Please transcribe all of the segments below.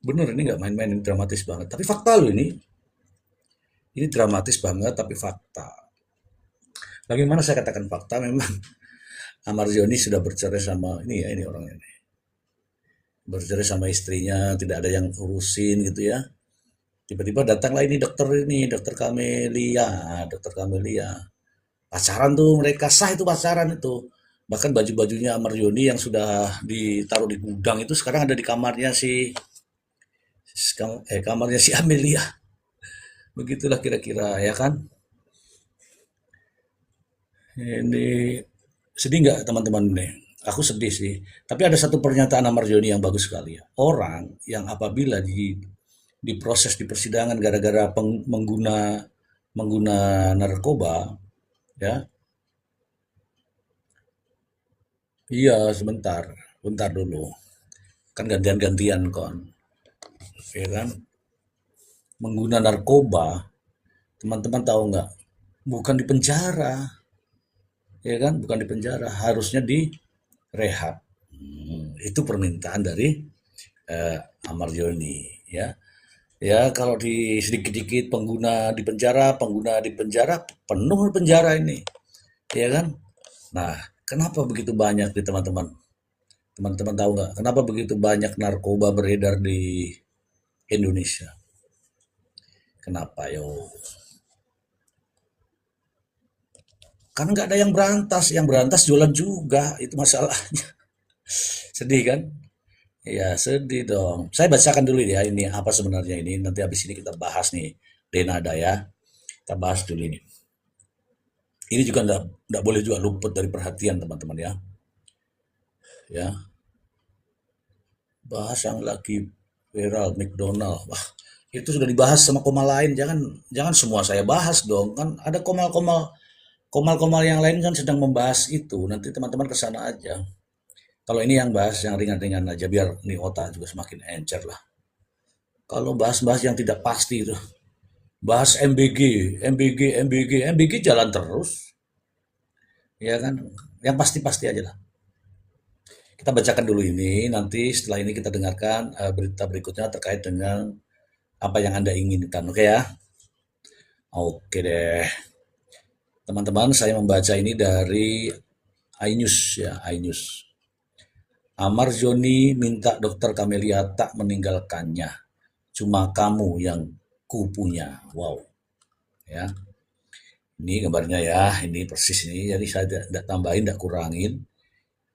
Bener, ini nggak main-main, ini dramatis banget. Tapi fakta loh ini. Ini dramatis banget, tapi fakta. Bagaimana saya katakan fakta? Memang Amar Joni sudah bercerai sama ini ya, ini orangnya. Bercerai sama istrinya, tidak ada yang urusin gitu ya. Tiba-tiba datanglah ini, dokter Kamelia, dokter Kamelia. Pacaran tuh mereka sah itu pacaran itu. Bahkan baju-bajunya Amar Joni yang sudah ditaruh di gudang itu sekarang ada di kamarnya kamarnya si Amelia. Begitulah kira-kira ya kan. Ini sedih nggak teman-teman nih? Aku sedih sih. Tapi ada satu pernyataan Amar Joni yang bagus sekali ya. Orang yang apabila diproses di persidangan gara-gara mengguna mengguna narkoba, ya, iya sebentar, bentar dulu. Kan gantian-gantian kon, ya kan? Mengguna narkoba, teman-teman tahu nggak? Bukan di penjara, ya kan? Bukan di penjara, harusnya di rehab. Itu permintaan dari eh, Amar Joni, ya. Ya, kalau di sedikit-sedikit pengguna di penjara, penuh penjara ini, ya kan? Nah, kenapa begitu banyak di teman-teman? Teman-teman tahu nggak? Kenapa begitu banyak narkoba beredar di Indonesia? Kenapa yo? Karena nggak ada yang berantas jualan juga, itu masalahnya. Sedih kan? Ya sedih dong. Saya bacakan dulu ya ini apa sebenarnya ini. Nanti habis ini kita bahas nih Denada ya. Kita bahas dulu ini. Ini juga nggak boleh juga luput dari perhatian teman-teman ya. Ya, bahas yang lagi viral McDonald. Wah, itu sudah dibahas sama koma lain. Jangan jangan semua saya bahas dong. Kan ada komal-komal yang lain kan sedang membahas itu. Nanti teman-teman ke sana aja. Kalau ini yang bahas yang ringan-ringan aja biar nih otak juga semakin encer lah. Kalau bahas-bahas yang tidak pasti itu, bahas MBG, MBG, MBG, MBG jalan terus, ya kan? Yang pasti-pasti aja lah. Kita bacakan dulu ini, nanti setelah ini kita dengarkan berita berikutnya terkait dengan apa yang Anda inginkan. Oke ya? Oke deh. Teman-teman, saya membaca ini dari iNews ya, iNews. Amar Joni minta dokter Kamelia tak meninggalkannya. Cuma kamu yang ku punya. Wow. Ya. Ini gambarnya ya, ini persis ini. Jadi saya tidak tambahin, tidak kurangin.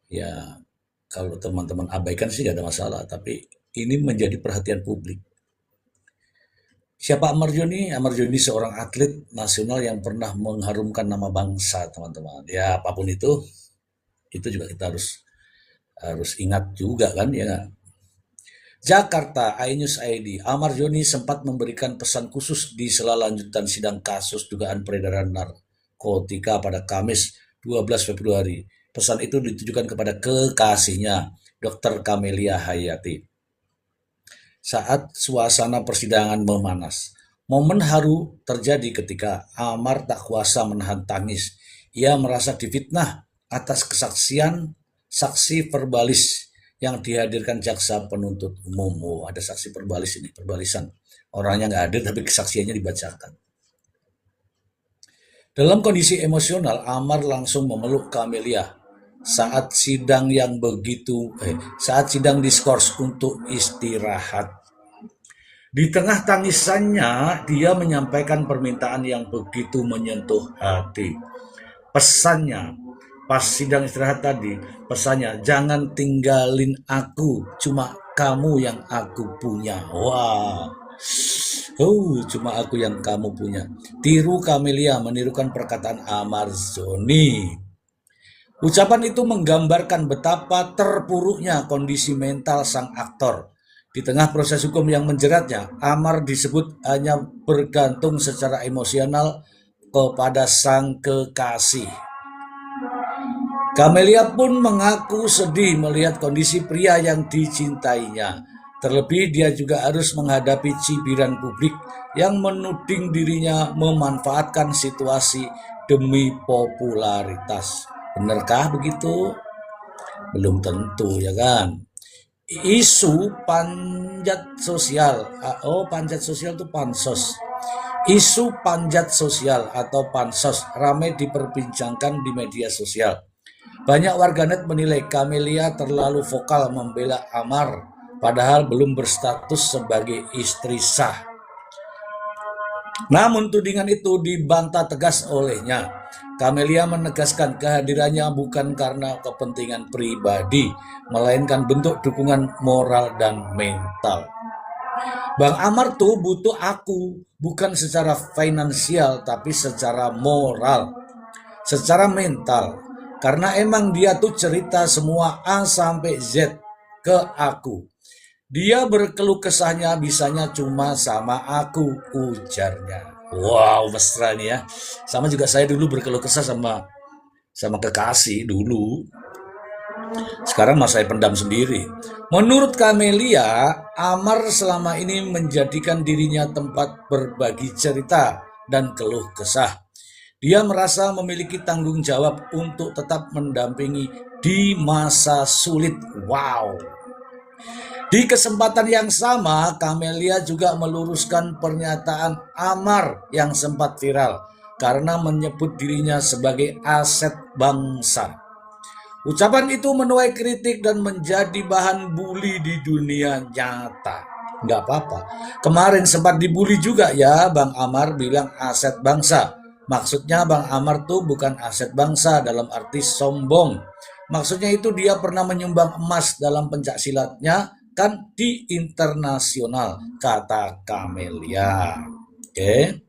Ya, kalau teman-teman abaikan sih tidak ada masalah. Tapi ini menjadi perhatian publik. Siapa Amar Joni? Amar Joni seorang atlet nasional yang pernah mengharumkan nama bangsa, teman-teman. Ya, apapun itu juga kita harus harus ingat juga kan ya. Jakarta, iNews ID. Amar Joni sempat memberikan pesan khusus di sela lanjutan sidang kasus dugaan peredaran narkotika pada Kamis 12 Februari. Pesan itu ditujukan kepada kekasihnya, Dr. Kamelia Hayati. Saat suasana persidangan memanas, momen haru terjadi ketika Amar tak kuasa menahan tangis. Ia merasa difitnah atas kesaksian saksi verbalis yang dihadirkan jaksa penuntut umum. Oh, ada saksi verbalis ini, verbalisan. Orangnya nggak hadir tapi kesaksiannya dibacakan. Dalam kondisi emosional, Amar langsung memeluk Camelia saat sidang diskors untuk istirahat. Di tengah tangisannya, dia menyampaikan permintaan yang begitu menyentuh hati. Pesannya, pas sidang istirahat tadi, pesannya, jangan tinggalin aku, cuma kamu yang aku punya. Wah, cuma aku yang kamu punya. Tiru Camelia menirukan perkataan Amar Zoni. Ucapan itu menggambarkan betapa terpuruknya kondisi mental sang aktor. Di tengah proses hukum yang menjeratnya, Amar disebut hanya bergantung secara emosional kepada sang kekasih. Camelia pun mengaku sedih melihat kondisi pria yang dicintainya. Terlebih dia juga harus menghadapi cibiran publik yang menuding dirinya memanfaatkan situasi demi popularitas. Benarkah begitu? Belum tentu ya kan. isu panjat sosial. Oh, panjat sosial itu pansos. Isu panjat sosial atau pansos ramai diperbincangkan di media sosial. Banyak warganet menilai Camelia terlalu vokal membela Amar, padahal belum berstatus sebagai istri sah. Namun tudingan itu dibantah tegas olehnya. Camelia menegaskan kehadirannya bukan karena kepentingan pribadi, melainkan bentuk dukungan moral dan mental. Bang Amar tuh butuh aku, bukan secara finansial, tapi secara moral, secara mental. Karena emang dia tuh cerita semua A sampai Z ke aku. Dia berkeluh kesahnya bisanya cuma sama aku, ujarnya. Wow, mesra nih ya. Sama juga saya dulu berkeluh kesah sama kekasih dulu. Sekarang mas saya pendam sendiri. Menurut Camelia, Amar selama ini menjadikan dirinya tempat berbagi cerita dan keluh kesah. Dia merasa memiliki tanggung jawab untuk tetap mendampingi di masa sulit. Wow. Di kesempatan yang sama, Camelia juga meluruskan pernyataan Amar yang sempat viral karena menyebut dirinya sebagai aset bangsa. Ucapan itu menuai kritik dan menjadi bahan bully di dunia nyata. Nggak apa-apa. Kemarin sempat dibully juga ya, Bang Amar bilang aset bangsa. Maksudnya Bang Amar tuh bukan aset bangsa dalam arti sombong. Maksudnya itu dia pernah menyumbang emas dalam pencak silatnya kan di internasional, kata Camelia. Oke.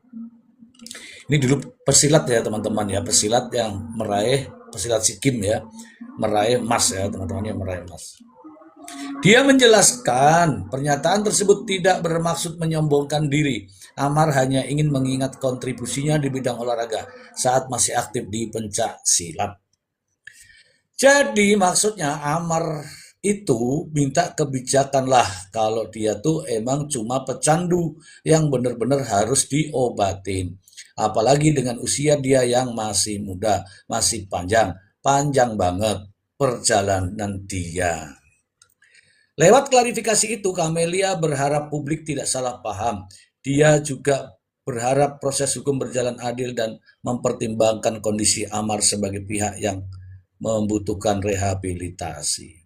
Ini dulu pesilat ya teman-teman ya, pesilat yang meraih, pesilat Sikim ya, meraih emas ya teman-teman, yang meraih emas. Dia menjelaskan pernyataan tersebut tidak bermaksud menyombongkan diri. Amar hanya ingin mengingat kontribusinya di bidang olahraga saat masih aktif di pencak silat. Jadi maksudnya Amar itu minta kebijakan lah kalau dia tuh emang cuma pecandu yang benar-benar harus diobatin. Apalagi dengan usia dia yang masih muda, masih panjang, panjang banget perjalanan dia. Lewat klarifikasi itu, Camelia berharap publik tidak salah paham. Dia juga berharap proses hukum berjalan adil dan mempertimbangkan kondisi Amar sebagai pihak yang membutuhkan rehabilitasi.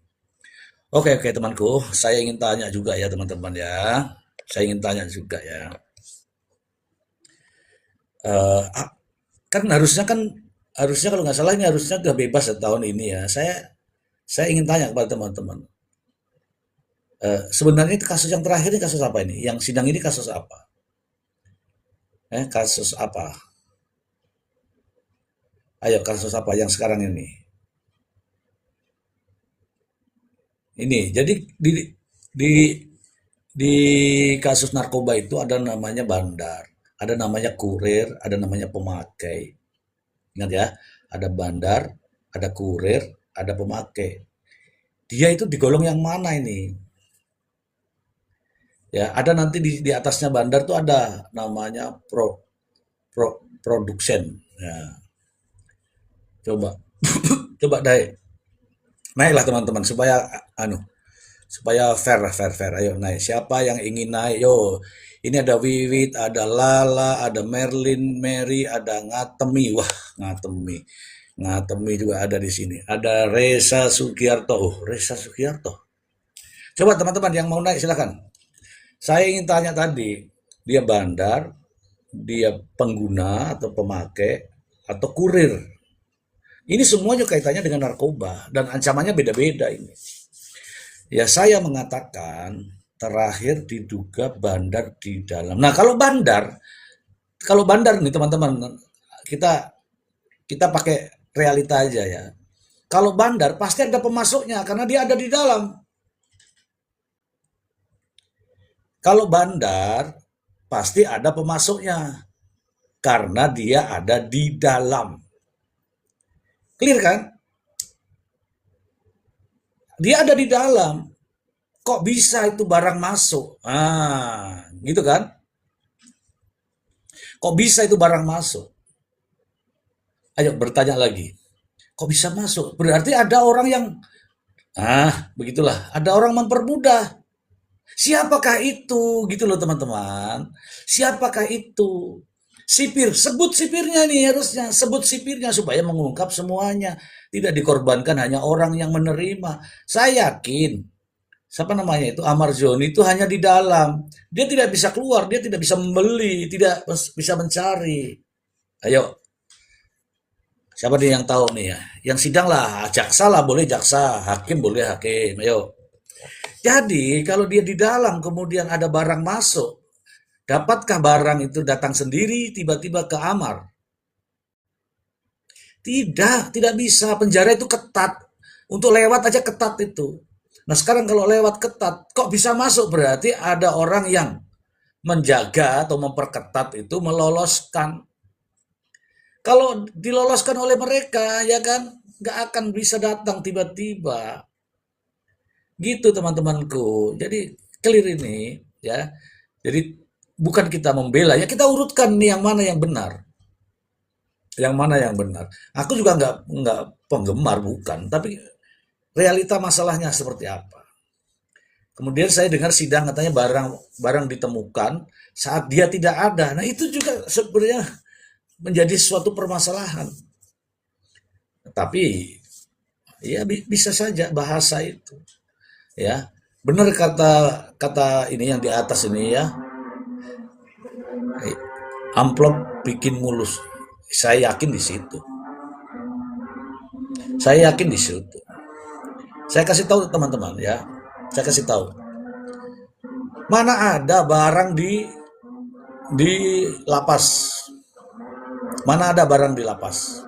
Oke, oke temanku, saya ingin tanya juga ya teman-teman ya. Saya ingin tanya juga ya. Eh, kan harusnya kalau nggak salah ini harusnya udah bebas ya tahun ini ya. Saya ingin tanya kepada teman-teman. Sebenarnya itu kasus yang terakhir ini kasus apa ini? Yang sidang ini kasus apa? Kasus apa? Ayo kasus apa yang sekarang ini? Ini jadi di di kasus narkoba itu ada namanya bandar, ada namanya kurir, ada namanya pemakai. Ingat ya, ada bandar, ada kurir, ada pemakai. Dia itu digolong yang mana ini? Ya, ada nanti di atasnya bandar tuh ada namanya production. Ya, coba coba deh naiklah teman-teman supaya supaya fair fair fair. Ayo naik. Siapa yang ingin naik? Yo, ini ada Wiwit, ada Lala, ada Merlin, Mary, ada Ngatemi. Wah, Ngatemi. Ngatemi juga ada di sini. Ada Reza Sugiarto. Oh, Reza Sugiarto. Coba teman-teman yang mau naik silakan. Saya ingin tanya tadi, dia bandar, dia pengguna atau pemakai atau kurir. Ini semuanya kaitannya dengan narkoba dan ancamannya beda-beda ini. Ya saya mengatakan terakhir diduga bandar di dalam. Nah kalau bandar nih teman-teman, kita kita pakai realita aja ya. Kalau bandar pasti ada pemasoknya karena dia ada di dalam. Kalau bandar pasti ada pemasoknya karena dia ada di dalam. Clear kan? Dia ada di dalam. Kok bisa itu barang masuk? Ah, gitu kan? Kok bisa itu barang masuk? Ayo bertanya lagi. Kok bisa masuk? Berarti ada orang yang Begitulah. Ada orang mempermudah. Siapakah itu? Gitu loh teman-teman. Siapakah itu? Sipir, sebut sipirnya nih harusnya. Sebut sipirnya supaya mengungkap semuanya. Tidak dikorbankan hanya orang yang menerima. Saya yakin, siapa namanya itu, Amar Zoni itu hanya di dalam. Dia tidak bisa keluar, dia tidak bisa membeli, tidak bisa mencari. Ayo, siapa nih yang tahu nih ya? Yang sidang lah, jaksa lah boleh jaksa, hakim boleh hakim. Ayo. Jadi kalau dia di dalam kemudian ada barang masuk, dapatkah barang itu datang sendiri tiba-tiba ke Amar? Tidak, tidak bisa. Penjara itu ketat. Untuk lewat aja ketat itu. Nah sekarang kalau lewat ketat, kok bisa masuk? Berarti ada orang yang menjaga atau memperketat itu meloloskan. Kalau diloloskan oleh mereka, ya kan, nggak akan bisa datang tiba-tiba. Gitu teman-temanku. Jadi clear ini, ya. Jadi bukan kita membela, ya kita urutkan nih yang mana yang benar. Yang mana yang benar. Aku juga nggak penggemar, bukan. Tapi realita masalahnya seperti apa. Kemudian saya dengar sidang katanya barang ditemukan saat dia tidak ada. Nah itu juga sebenarnya menjadi suatu permasalahan. Tapi ya bisa saja bahasa itu, ya. Benar kata kata ini yang di atas ini ya, amplop bikin mulus. Saya yakin di situ. Saya yakin di situ. Saya kasih tahu teman-teman ya. Saya kasih tahu. Mana ada barang di lapas? Mana ada barang di lapas?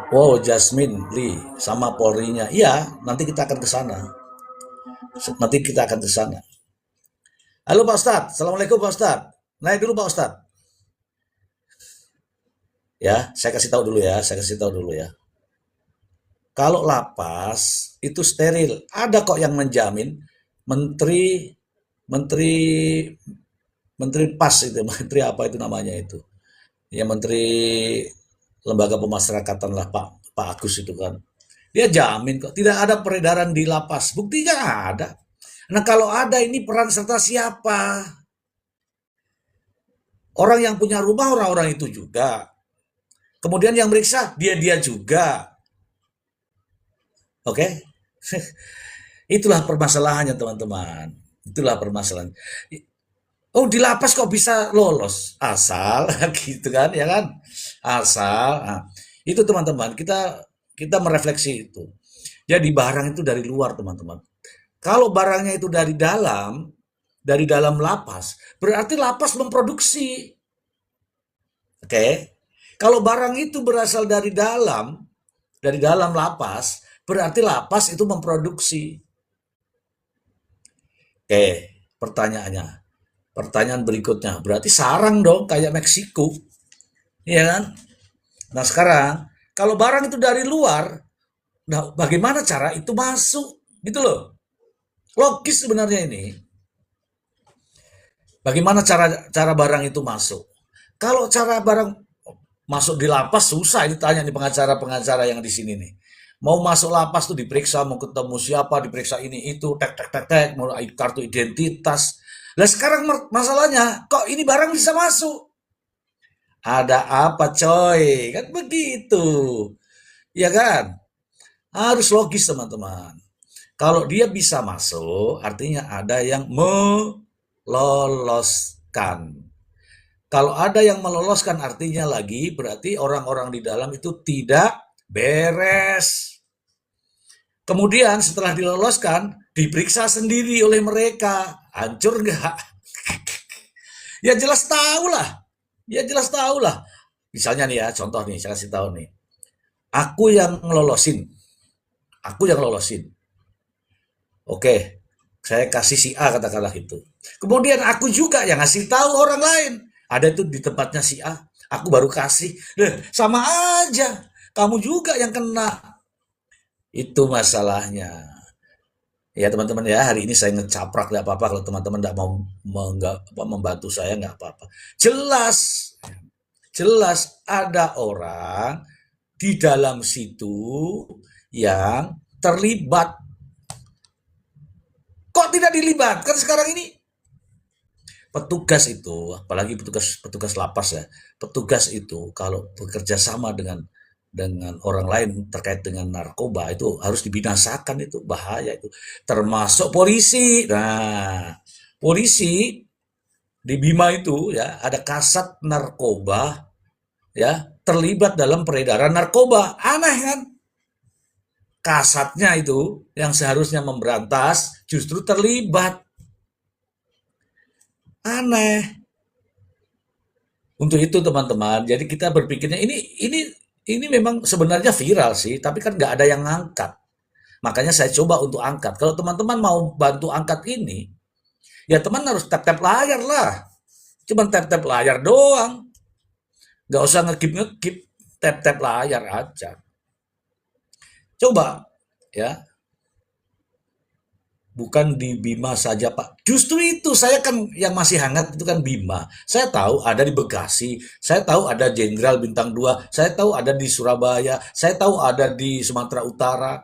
Wow, Jasmine Lee sama Polri-nya. Iya, nanti kita akan ke sana. Nanti kita akan ke sana. Halo Pak Ustadz, Assalamualaikum Pak Ustadz. Naik dulu Pak Ustadz. Ya, saya kasih tahu dulu ya, saya kasih tahu dulu ya. Kalau lapas itu steril, ada kok yang menjamin. Menteri Menteri Menteri PAS itu, Menteri apa itu namanya itu? Ya Menteri Lembaga Pemasyarakatan lah Pak Agus itu kan. Dia jamin kok tidak ada peredaran di lapas. Buktinya ada. Nah kalau ada ini peran serta siapa? Orang yang punya rumah orang-orang itu juga. Kemudian yang meriksa dia-dia juga. Oke? Itulah permasalahannya teman-teman. Itulah permasalahan. Oh di lapas kok bisa lolos? Asal gitu kan ya kan? Asal. Nah, itu teman-teman kita kita merefleksi itu. Jadi barang itu dari luar teman-teman. Kalau barangnya itu dari dalam lapas, berarti lapas memproduksi. Oke. Kalau barang itu berasal dari dalam lapas, berarti lapas itu memproduksi. Oke, pertanyaannya. Pertanyaan berikutnya, berarti sarang dong kayak Meksiko, iya kan? Nah sekarang, kalau barang itu dari luar, nah bagaimana cara itu masuk? Gitu loh. Logis sebenarnya ini. Bagaimana cara cara barang itu masuk? Kalau cara barang masuk di lapas susah ditanya nih pengacara-pengacara yang di sini nih. Mau masuk lapas tuh diperiksa, mau ketemu siapa, diperiksa ini itu, tek tek tek tek, mau kartu identitas. Lah sekarang masalahnya, kok ini barang bisa masuk? Ada apa coy? Kan begitu. Ya kan? Harus logis teman-teman. Kalau dia bisa masuk, artinya ada yang meloloskan. Kalau ada yang meloloskan artinya lagi berarti orang-orang di dalam itu tidak beres. Kemudian setelah diloloskan, diperiksa sendiri oleh mereka. Hancur nggak? Ya jelas tahu lah. Ya jelas tahu lah. Misalnya nih ya, contoh nih, saya kasih tahu nih. Aku yang ngelolosin. Aku yang lolosin. Oke, saya kasih si A katakanlah itu. Kemudian aku juga yang ngasih tahu orang lain. Ada itu di tempatnya si A, aku baru kasih. Sama aja. Kamu juga yang kena. Itu masalahnya. Ya teman-teman ya, hari ini saya ngecaprak nggak apa-apa kalau teman-teman nggak mau membantu saya nggak apa-apa. Jelas, jelas ada orang di dalam situ yang terlibat. Kok tidak dilibatkan sekarang ini? Petugas itu, apalagi petugas lapas ya, petugas itu kalau bekerja sama dengan orang lain terkait dengan narkoba itu harus dibinasakan, itu bahaya itu. Termasuk polisi. Nah, polisi di Bima itu ya ada kasat narkoba ya terlibat dalam peredaran narkoba. Aneh kan? Kasatnya itu yang seharusnya memberantas justru terlibat. Aneh. Untuk itu teman-teman, jadi kita berpikirnya ini memang sebenarnya viral sih, tapi kan nggak ada yang ngangkat. Makanya saya coba untuk angkat. Kalau teman-teman mau bantu angkat ini, ya teman harus tap-tap layar lah. Cuman tap-tap layar doang. Nggak usah ngekip-ngekip, tap-tap layar aja. Coba, ya. Bukan di Bima saja, Pak. Justru itu saya kan yang masih hangat itu kan Bima. Saya tahu ada di Bekasi, saya tahu ada Jenderal Bintang 2, saya tahu ada di Surabaya, saya tahu ada di Sumatera Utara.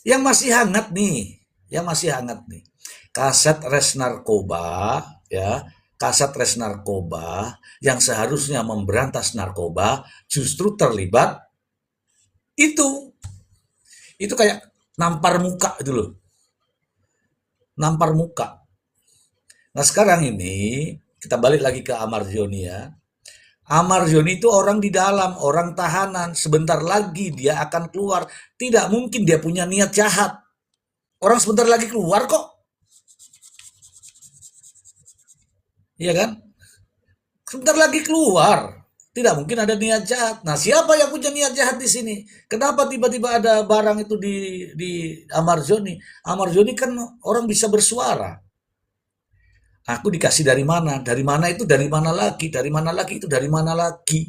Yang masih hangat nih, yang masih hangat nih. Kasat Res Narkoba, ya, Kasat Res Narkoba yang seharusnya memberantas narkoba justru terlibat itu. Itu kayak nampar muka itu loh. Nampar muka. Nah sekarang ini kita balik lagi ke Amar Joni ya. Amar Joni itu orang di dalam, orang tahanan. Sebentar lagi dia akan keluar. Tidak mungkin dia punya niat jahat. Orang sebentar lagi keluar kok. Iya kan? Sebentar lagi keluar. Tidak mungkin ada niat jahat. Nah, siapa yang punya niat jahat di sini? Kenapa tiba-tiba ada barang itu di Amar Joni? Amar Joni kan orang bisa bersuara. Aku dikasih dari mana? Dari mana itu dari mana lagi? Dari mana lagi itu dari mana lagi?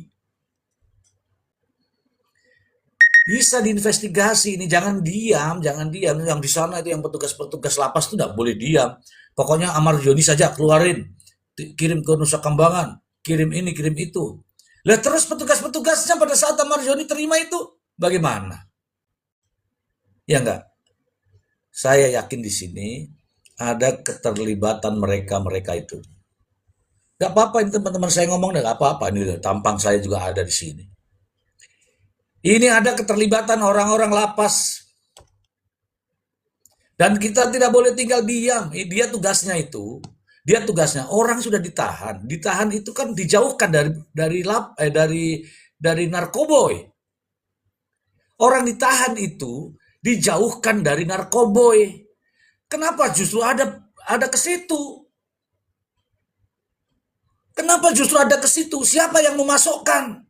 Bisa diinvestigasi ini, jangan diam, jangan diam. Yang di sana itu yang petugas-petugas lapas itu tidak boleh diam. Pokoknya Amar Joni saja keluarin, kirim ke Nusa Kambangan, kirim ini, kirim itu. Lah terus petugas-petugasnya pada saat Amar Joni terima itu bagaimana? Ya enggak? Saya yakin di sini ada keterlibatan mereka-mereka itu. Gak apa-apa ini teman-teman saya ngomong, gak apa-apa ini tampang saya juga ada di sini. Ini ada keterlibatan orang-orang lapas. Dan kita tidak boleh tinggal diam. Dia tugasnya itu, dia tugasnya orang sudah ditahan. Ditahan itu kan dijauhkan dari narkoboy. Orang ditahan itu dijauhkan dari narkoboy. Kenapa justru ada ke situ? Kenapa justru ada ke situ? Siapa yang memasukkan?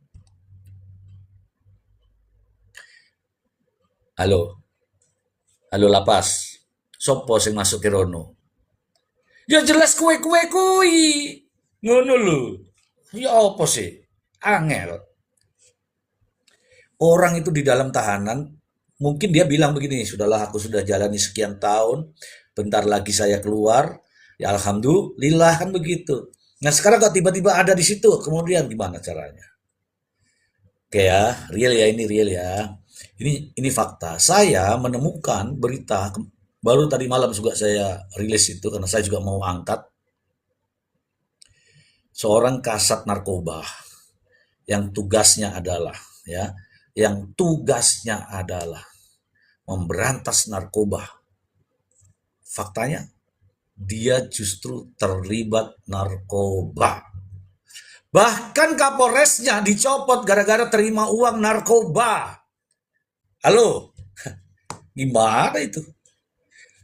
Halo, halo lapas. Sopo sing masuk ke rono? Ya jelas kue-kue kui. Ngono lho. Ya apa sih? Angel. Orang itu di dalam tahanan, mungkin dia bilang begini, sudahlah aku sudah jalani sekian tahun, bentar lagi saya keluar, ya alhamdulillah kan begitu. Nah sekarang kok tiba-tiba ada di situ, kemudian gimana caranya? Oke ya, real ya ini real ya. Ini fakta. Saya menemukan berita baru tadi malam juga saya rilis itu karena saya juga mau angkat seorang kasat narkoba yang tugasnya adalah ya, yang tugasnya adalah memberantas narkoba. Faktanya dia justru terlibat narkoba. Bahkan Kapolresnya dicopot gara-gara terima uang narkoba. Halo, gimana itu?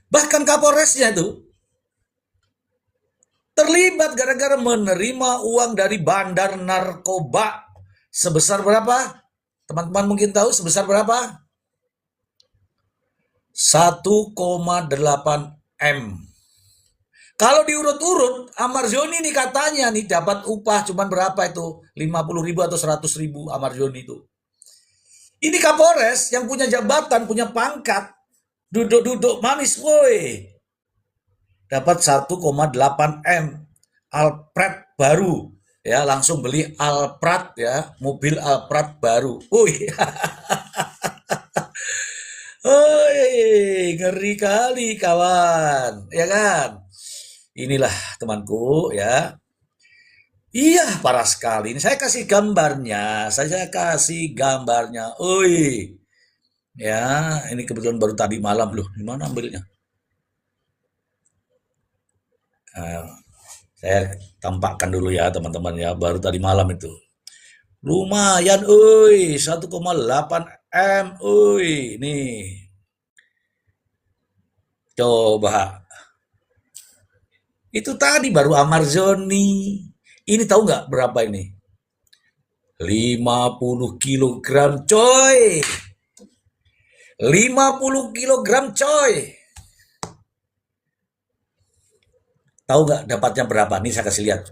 Bahkan Kapolresnya itu terlibat gara-gara menerima uang dari bandar narkoba. Sebesar berapa? Teman-teman mungkin tahu sebesar berapa? 1,8 M. Kalau diurut-urut, Amar Joni nih katanya nih dapat upah cuman berapa itu? 50.000 atau 100.000 Amar Joni itu. Ini Kapolres yang punya jabatan, punya pangkat, duduk-duduk manis woi. Dapat 1,8 M. Alprat baru. Ya, langsung beli Alprat ya, mobil Alprat baru. Woi. ngeri kali kawan, ya kan? Inilah temanku ya. Iya, parah sekali. Ini saya kasih gambarnya, saya kasih gambarnya. Oi, ya, ini kebetulan baru tadi malam loh. Gimana ambilnya? Nah, saya tampakkan dulu ya teman-teman ya, baru tadi malam itu. Lumayan, oi, 1,8 M, oi, nih. Coba. Itu tadi baru Amarzoni. Ini tahu nggak berapa ini? 50 kilogram coy. 50 kilogram coy. Tahu nggak dapatnya berapa? Nih saya kasih lihat.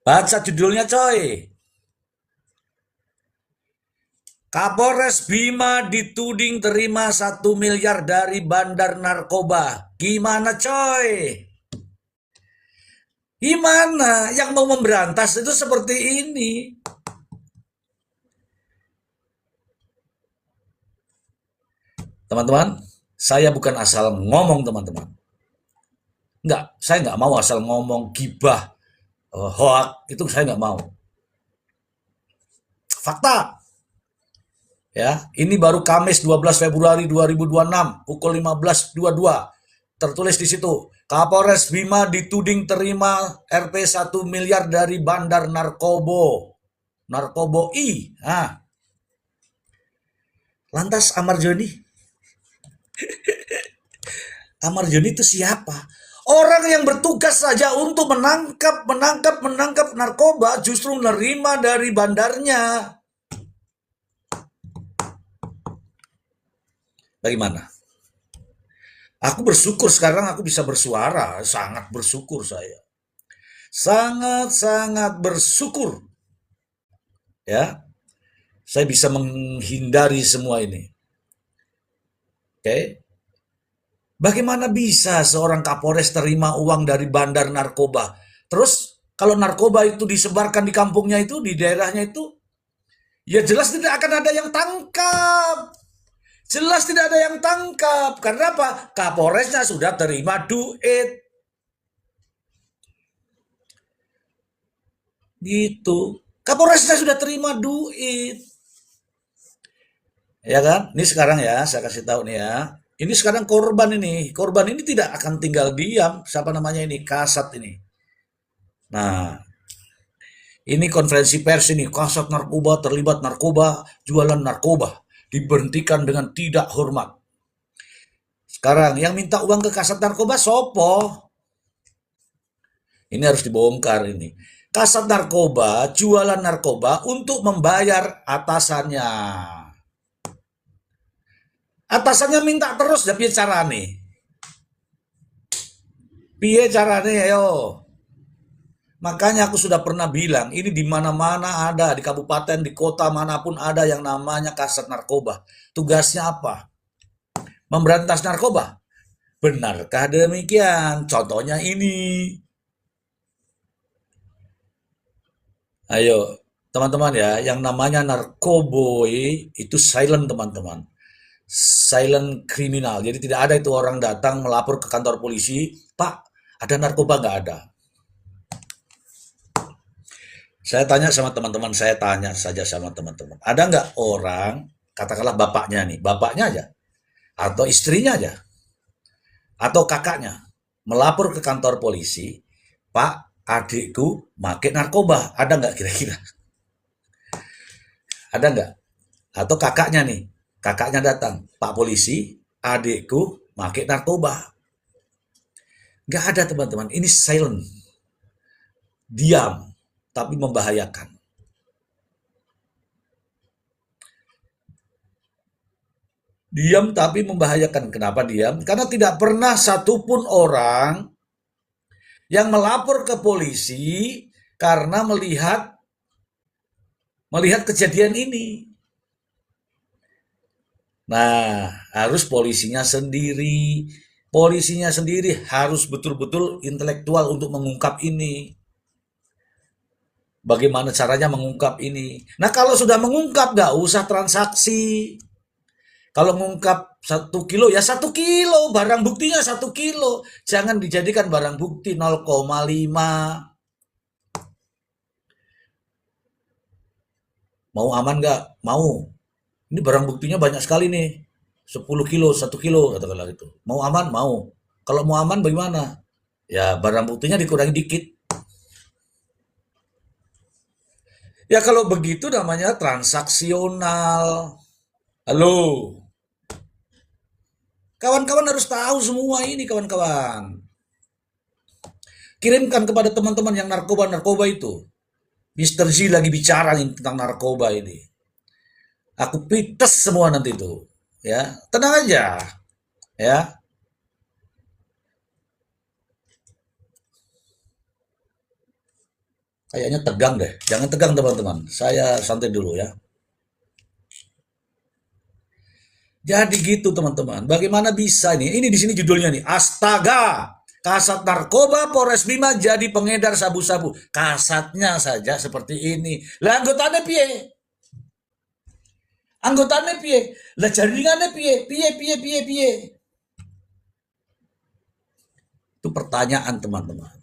Baca judulnya coy. Kapolres Bima dituding terima 1 miliar dari bandar narkoba. Gimana coy? Gimana? Yang mau memberantas itu seperti ini. Teman-teman, saya bukan asal ngomong teman-teman. Enggak, saya nggak mau asal ngomong gibah, hoak, itu saya nggak mau. Fakta, ya, ini baru Kamis 12 Februari 2026, pukul 15.22. Tertulis di situ, Kapolres Bima dituding terima Rp 1 miliar dari bandar Narkobo I. Nah, lantas Amarjoni itu siapa? Orang yang bertugas saja untuk menangkap narkoba justru menerima dari bandarnya. Bagaimana? Aku bersyukur sekarang aku bisa bersuara, sangat bersyukur saya. Sangat-sangat bersyukur. Ya, saya bisa menghindari semua ini. Oke. Bagaimana bisa seorang Kapolres terima uang dari bandar narkoba? Terus kalau narkoba itu disebarkan di kampungnya itu, di daerahnya itu, ya jelas tidak akan ada yang tangkap. Jelas tidak ada yang tangkap. Karena apa? Kapolresnya sudah terima duit. Gitu. Kapolresnya sudah terima duit. Ya kan? Ini sekarang ya, saya kasih tahu nih ya. Ini sekarang korban ini. Korban ini tidak akan tinggal diam. Siapa namanya ini? Kasat ini. Nah, ini konferensi pers ini. Kasat narkoba terlibat narkoba, jualan narkoba. Diberhentikan dengan tidak hormat. Sekarang yang minta uang ke kasat narkoba sopo? Ini harus dibongkar ini. Kasat narkoba, jualan narkoba untuk membayar atasannya. Atasannya minta terus ya piye carane? Piye carane ayo? Makanya aku sudah pernah bilang, ini di mana-mana ada, di kabupaten, di kota manapun ada yang namanya kasat narkoba. Tugasnya apa? Memberantas narkoba. Benarkah demikian? Contohnya ini. Ayo, teman-teman ya, yang namanya narkoboy itu silent teman-teman. Silent kriminal. Jadi tidak ada itu orang datang melapor ke kantor polisi, Pak, ada narkoba nggak ada. Saya tanya sama teman-teman, saya tanya saja sama teman-teman. Ada nggak orang, katakanlah bapaknya nih, bapaknya aja, atau istrinya aja, atau kakaknya, melapor ke kantor polisi, Pak, adikku make narkoba, ada nggak kira-kira? Ada nggak? Atau kakaknya nih, kakaknya datang, Pak polisi, adikku make narkoba. Nggak ada teman-teman, ini silent, diam, tapi membahayakan. Diam tapi membahayakan. Kenapa diam? Karena tidak pernah satupun orang yang melapor ke polisi karena melihat kejadian ini. Nah, harus polisinya sendiri. Polisinya sendiri harus betul-betul intelektual untuk mengungkap ini. Bagaimana caranya mengungkap ini? Nah, kalau sudah mengungkap, nggak usah transaksi. Kalau mengungkap 1 kilo, ya 1 kilo. Barang buktinya 1 kilo. Jangan dijadikan barang bukti 0,5. Mau aman nggak? Mau. Ini barang buktinya banyak sekali nih. 10 kilo, 1 kilo, katakanlah gitu. Mau aman? Mau. Kalau mau aman bagaimana? Ya barang buktinya dikurangi dikit. Ya kalau begitu namanya transaksional. Halo, kawan-kawan harus tahu semua ini kawan-kawan. Kirimkan kepada teman-teman yang narkoba-narkoba itu. Mister Z lagi bicara nih tentang narkoba ini. Aku pites semua nanti itu. Ya, tenang aja. Ya, kayaknya tegang deh. Jangan tegang teman-teman. Saya santai dulu ya. Jadi gitu teman-teman. Bagaimana bisa ini? Ini di sini judulnya nih. Astaga. Kasat narkoba Polres Bima jadi pengedar sabu-sabu. Kasatnya saja seperti ini. Lah anggotanya piye? Anggotanya piye? Lah jaringannya piye? Piye. Itu pertanyaan teman-teman.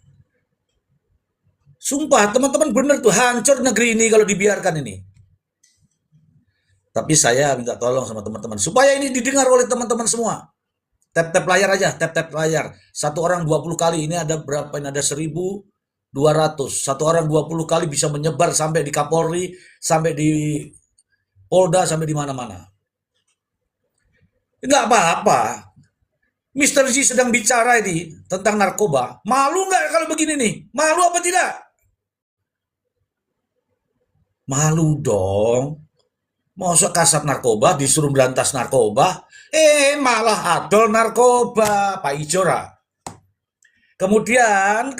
Sumpah teman-teman bener tuh hancur negeri ini kalau dibiarkan ini. Tapi saya minta tolong sama teman-teman supaya ini didengar oleh teman-teman semua. Tap-tap layar aja, tap-tap layar. Satu orang 20 kali, ini ada berapa? Ini ada 1.200. Satu orang 20 kali bisa menyebar sampai di Kapolri, sampai di Polda, sampai di mana-mana. Enggak apa-apa. Mister Z sedang bicara ini tentang narkoba. Malu nggak kalau begini nih? Malu apa tidak? Malu dong. Masa kasat narkoba disuruh berantas narkoba, malah adol narkoba, Pak Ijora. Kemudian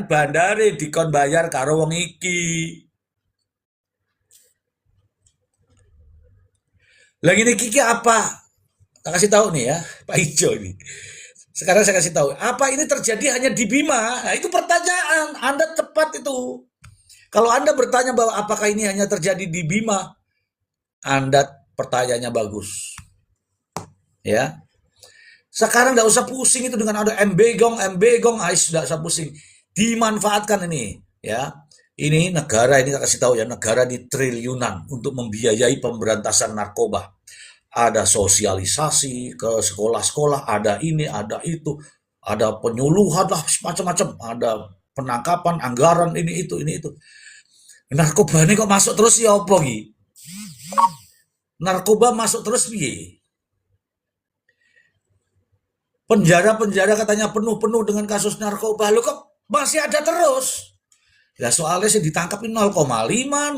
bandare dikon bayar karo wong iki. Lagi ini kiki apa? Tak kasih tahu nih ya, Pak Ijo ini. Sekarang saya kasih tahu, apa ini terjadi hanya di Bima? Nah, itu pertanyaan, Anda tepat itu. Kalau Anda bertanya bahwa apakah ini hanya terjadi di Bima, Anda pertanyaannya bagus. Ya. Sekarang nggak usah pusing itu dengan ada embegong, ais nggak usah pusing. Dimanfaatkan ini, ya. Ini negara ini kasih tahu ya, negara di triliunan untuk membiayai pemberantasan narkoba. Ada sosialisasi ke sekolah-sekolah, ada ini, ada itu, ada penyuluhan lah macam-macam, ada penangkapan, anggaran ini itu. Narkoba ini kok masuk terus ya apa gitu? Narkoba masuk terus piye? Penjara-penjara katanya penuh-penuh dengan kasus narkoba. Lo kok masih ada terus? Ya soalnya sih ditangkapin 0,5,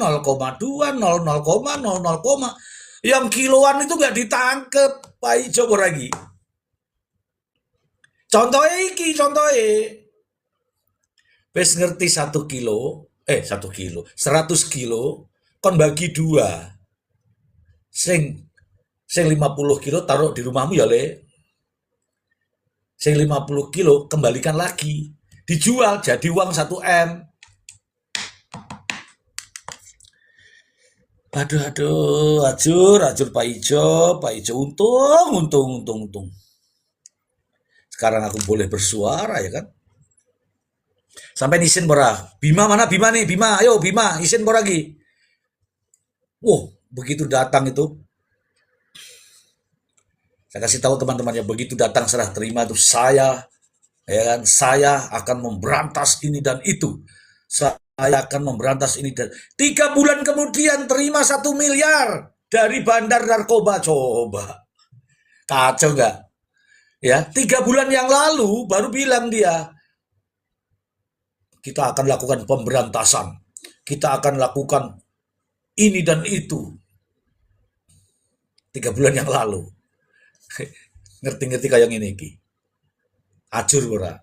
0,2, 0,0, yang kiloan itu nggak ditangkep. Pak Ijo lagi. Contohnya iki, contohnya. Wes ngerti 1 kilo, 100 kilo, kon bagi dua. Sing 50 kilo taruh di rumahmu ya le. Sing 50 kilo kembalikan lagi. Dijual jadi uang 1 M. Aduh, ajur Pak Ijo, untung. Sekarang aku boleh bersuara ya kan? Sampai isin bora. Bima mana Bima nih? Bima, ayo Bima, isin bora lagi. Begitu datang itu, saya kasih tahu teman-teman ya, begitu datang serah terima itu ya kan, saya akan memberantas ini dan itu. Saya akan memberantas ini dan 3 bulan kemudian terima 1 miliar dari bandar narkoba. Coba kacau nggak? Ya 3 bulan yang lalu baru bilang dia, kita akan lakukan pemberantasan, kita akan lakukan ini dan itu. 3 bulan yang lalu. Ngerti-ngerti kayak ini ki. Ajur ora.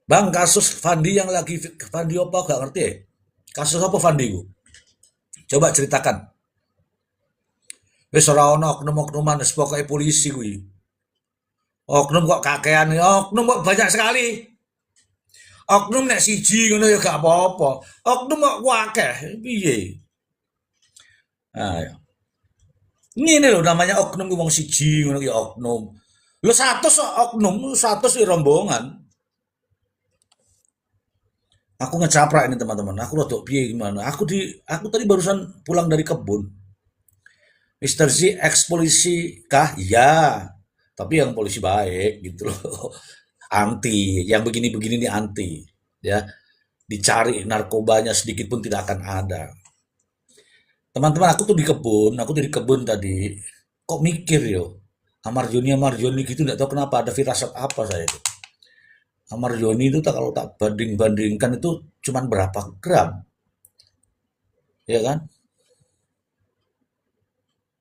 Bang, kasus Fandi yang lagi Fandi apa gak ngerti ya? Kasus apa Fandi ku? Coba ceritakan. Wis ora ono oknum-oknuman wis pokoke polisi kuwi. Oknum kok kakean, oknum kok banyak sekali. Oknum nek siji ngono ya gak apa-apa. Oknum kok akeh, piye? Nah, ya. Ini loh namanya oknum wong siji ngono ki oknum. Lu 100 kok oknum, 100 di rombongan. Aku ngecaprak ini teman-teman. Aku rodok piye gimana? Aku tadi barusan pulang dari kebun. Mister Z ex polisi kah? Iya. Tapi yang polisi baik gitu loh. Anti, yang begini-begini nih anti. Ya, dicari narkobanya sedikit pun tidak akan ada. Teman-teman, aku tuh di kebun tadi. Kok mikir yo? Amarjoni gitu, nggak tahu kenapa ada firasat apa saya itu. Amarjoni itu tak kalau tak banding-bandingkan itu cuman berapa gram, ya kan?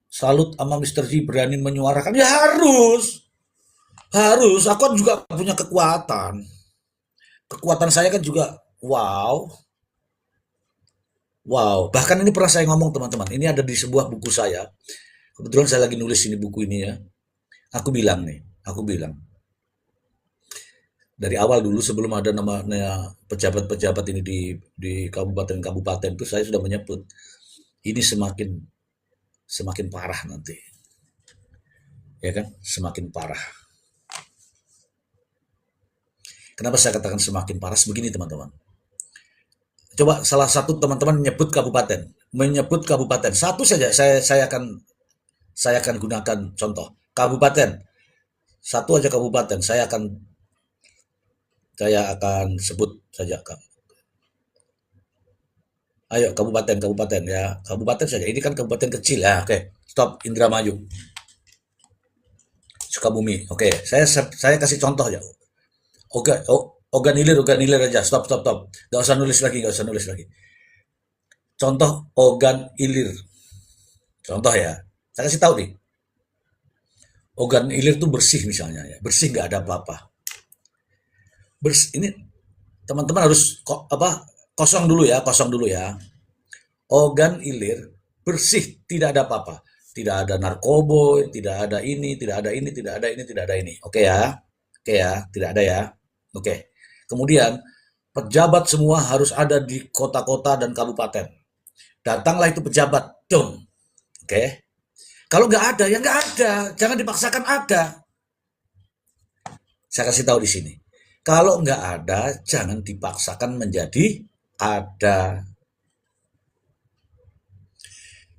Salut sama Mister G berani menyuarakan, ya harus, harus. Aku kan juga punya kekuatan. Kekuatan saya kan juga, wow, wow. Bahkan ini pernah saya ngomong teman-teman, ini ada di sebuah buku saya. Kebetulan saya lagi nulis ini buku ini ya. Aku bilang, dari awal dulu sebelum ada namanya pejabat-pejabat ini di kabupaten-kabupaten itu saya sudah menyebut ini semakin semakin parah nanti, ya kan? Semakin parah. Kenapa saya katakan semakin parah? Begini teman-teman. Coba salah satu teman-teman menyebut kabupaten satu saja. Saya akan gunakan contoh kabupaten satu aja kabupaten. Saya akan sebut saja. Ayo kabupaten kabupaten ya kabupaten saja. Ini kan kabupaten kecil ya. Oke, stop Indramayu, Sukabumi. Oke, saya kasih contoh ya. Ogan Ilir aja. Stop, stop, stop. Gak usah nulis lagi, gak usah nulis lagi. Contoh Ogan Ilir. Contoh ya. Saya kasih tahu nih. Ogan Ilir tuh bersih misalnya ya. Bersih nggak ada apa-apa. Ini teman-teman harus kosong dulu ya, kosong dulu ya. Ogan Ilir bersih, tidak ada apa-apa. Tidak ada narkoboy, tidak ada ini, tidak ada ini, tidak ada ini, tidak ada ini. Oke ya, tidak ada ya. Oke. Kemudian pejabat semua harus ada di kota-kota dan kabupaten. Datanglah itu pejabat, dong. Oke. Kalau nggak ada, ya nggak ada. Jangan dipaksakan ada. Saya kasih tahu di sini. Kalau nggak ada, jangan dipaksakan menjadi ada.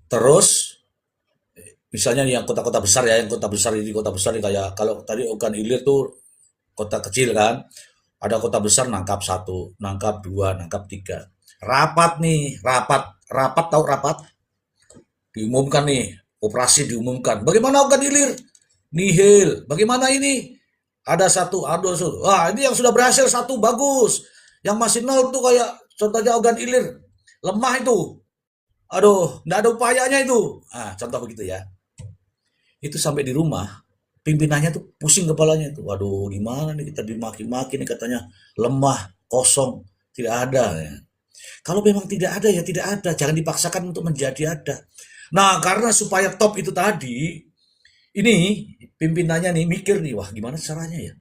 Terus, misalnya yang kota-kota besar ya, yang kota besar ini kota besar ini kayak kalau tadi Ogan Ilir tuh kota kecil kan, ada kota besar nangkap satu, nangkap dua, nangkap tiga. Rapat nih, rapat tahu rapat? Diumumkan nih, operasi diumumkan. Bagaimana Ogan Ilir? Nihil. Bagaimana ini? Ada satu, aduh, wah ini yang sudah berhasil satu, bagus. Yang masih nol tuh kayak contohnya Ogan Ilir, lemah itu. Aduh, nggak ada upayanya itu. Contoh begitu ya. Itu sampai di rumah, pimpinannya tuh pusing kepalanya itu. Waduh, gimana nih kita dimaki-maki nih katanya lemah, kosong, tidak ada. Ya. Kalau memang tidak ada ya tidak ada, jangan dipaksakan untuk menjadi ada. Nah, karena supaya top itu tadi, ini pimpinannya nih mikir nih, wah gimana caranya ya?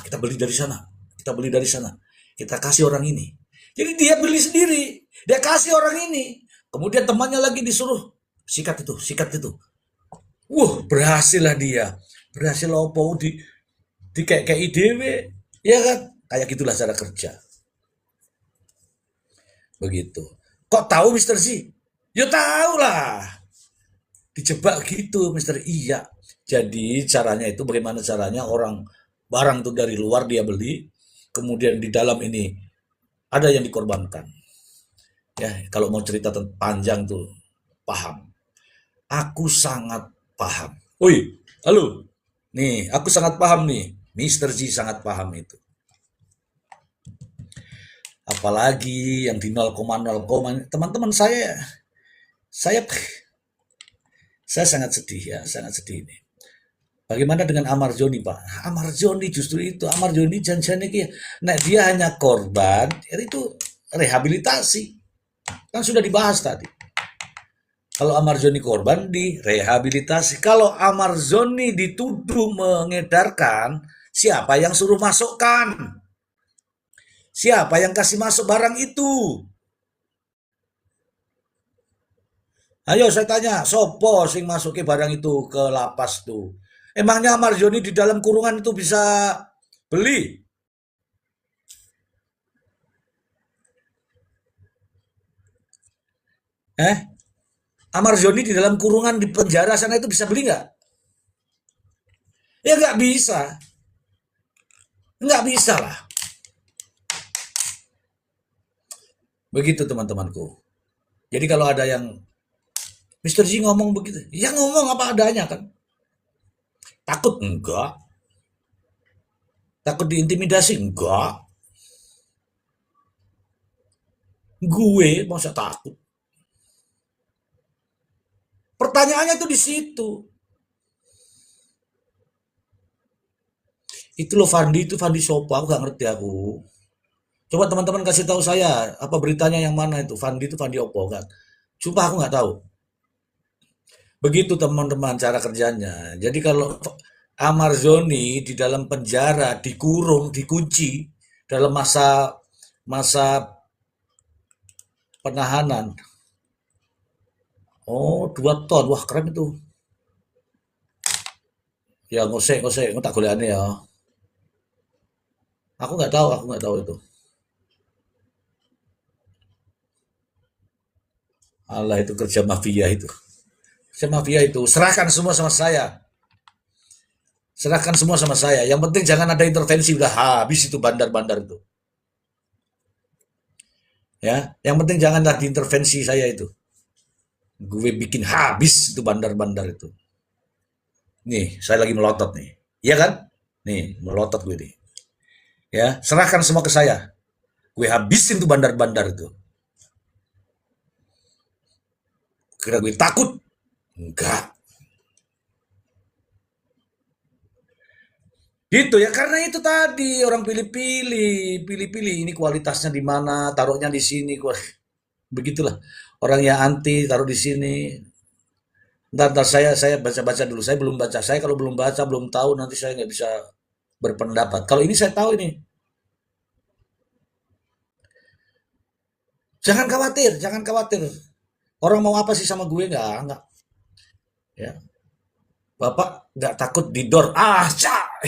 Kita beli dari sana, kita beli dari sana, kita kasih orang ini. Jadi dia beli sendiri, dia kasih orang ini. Kemudian temannya lagi disuruh sikat itu. Berhasil lah dia. Berhasil opo di kayak IDW, ya kan? Kayak gitulah cara kerja. Begitu. Kok tahu Mister Z? Ya tahu lah. Dijebak gitu Mister. Iya. Jadi caranya itu bagaimana caranya orang barang tuh dari luar dia beli, kemudian di dalam ini ada yang dikorbankan. Ya, kalau mau cerita panjang tuh paham. Aku sangat paham. Woi, halo. Nih, aku sangat paham nih. Mister Z sangat paham itu. Apalagi yang di 0,0, teman-teman saya sangat sedih ya, sangat sedih ini. Bagaimana dengan Amarjoni, Pak? Amarjoni justru itu, Amarjoni janjiannya kia. Nah, dia hanya korban, itu rehabilitasi. Kan sudah dibahas tadi. Kalau Amar Zoni korban direhabilitasi. Kalau Amar Zoni dituduh mengedarkan, siapa yang suruh masukkan? Siapa yang kasih masuk barang itu? Ayo saya tanya, sopo sing masuki barang itu ke lapas tuh? Emangnya Amar Zoni di dalam kurungan itu bisa beli? Eh? Amar Zoni di dalam kurungan di penjara sana itu bisa beli nggak? Ya nggak bisa. Nggak bisa lah. Begitu teman-temanku. Jadi kalau ada yang Mister G ngomong begitu, ya ngomong apa adanya kan. Takut enggak, takut diintimidasi enggak. Gue masa takut. Pertanyaannya tuh di situ. Itu loh Fandi, itu Fandi Sopo, aku gak ngerti aku. Coba teman-teman kasih tahu saya apa beritanya yang mana itu. Fandi itu Fandi Oppo kan. Sumpah aku nggak tahu. Begitu teman-teman cara kerjanya. Jadi kalau Amar Zoni di dalam penjara, dikurung, dikunci dalam masa masa penahanan. Oh, 2 ton. Wah, keren itu. Ya, ngosek, ngosek. Tak boleh aneh ya. Aku nggak tahu itu. Allah itu kerja mafia itu. Kerja mafia itu. Serahkan semua sama saya. Serahkan semua sama saya. Yang penting jangan ada intervensi. Udah habis itu bandar-bandar itu. Ya, yang penting janganlah diintervensi saya itu. Gue bikin habis itu bandar-bandar itu. Nih, saya lagi melotot nih. Iya kan? Nih, melotot gue nih. Ya, serahkan semua ke saya. Gue habisin tuh bandar-bandar itu. Kira gue takut? Enggak. Gitu ya, karena itu tadi orang pilih-pilih, pilih-pilih ini kualitasnya di mana, taruhnya di sini, begitulah. Orang yang anti taruh di sini. Ntar saya baca-baca dulu. Saya belum baca. Saya kalau belum baca, belum tahu nanti saya nggak bisa berpendapat. Kalau ini saya tahu ini. Jangan khawatir, jangan khawatir. Orang mau apa sih sama gue nggak. Ya, Bapak nggak takut didor. Ah, cak.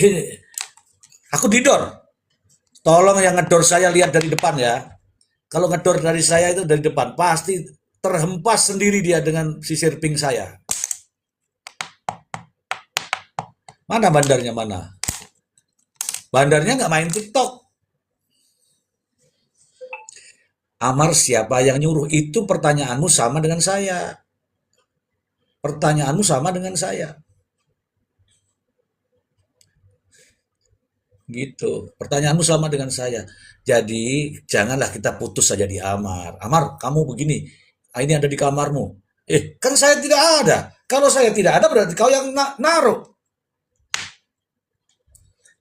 Aku didor. Tolong yang ngedor saya lihat dari depan ya. Kalau ngedor dari saya itu dari depan, pasti terhempas sendiri dia dengan sisir pink saya. Mana bandarnya mana? Bandarnya nggak main TikTok. Amar siapa yang nyuruh? Itu pertanyaanmu sama dengan saya. Pertanyaanmu sama dengan saya. Gitu. Pertanyaanmu sama dengan saya. Jadi, janganlah kita putus saja di Amar. Amar, kamu begini. Ini ada di kamarmu. Kan saya tidak ada. Kalau saya tidak ada berarti kau yang naruh.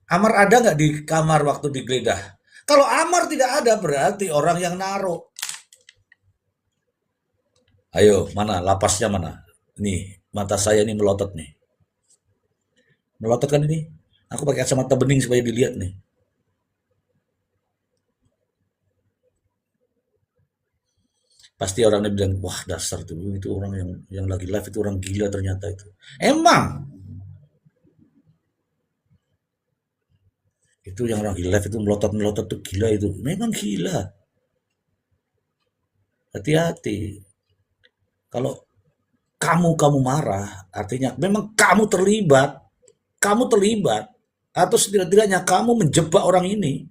Amar ada nggak di kamar waktu digeledah? Kalau Amar tidak ada berarti orang yang naruh. Ayo, mana lapasnya mana? Nih, mata saya ini melotot nih. Melotot kan ini? Aku pakai kacamata bening supaya dilihat nih. Pasti orangnya bilang, wah dasar tuh, itu orang yang lagi live itu orang gila ternyata itu. Emang, itu yang lagi live itu melotot-melotot tuh gila itu. Memang gila. Hati-hati. Kalau kamu marah, artinya memang kamu terlibat. Kamu terlibat. Atau setidak-tidaknya kamu menjebak orang ini.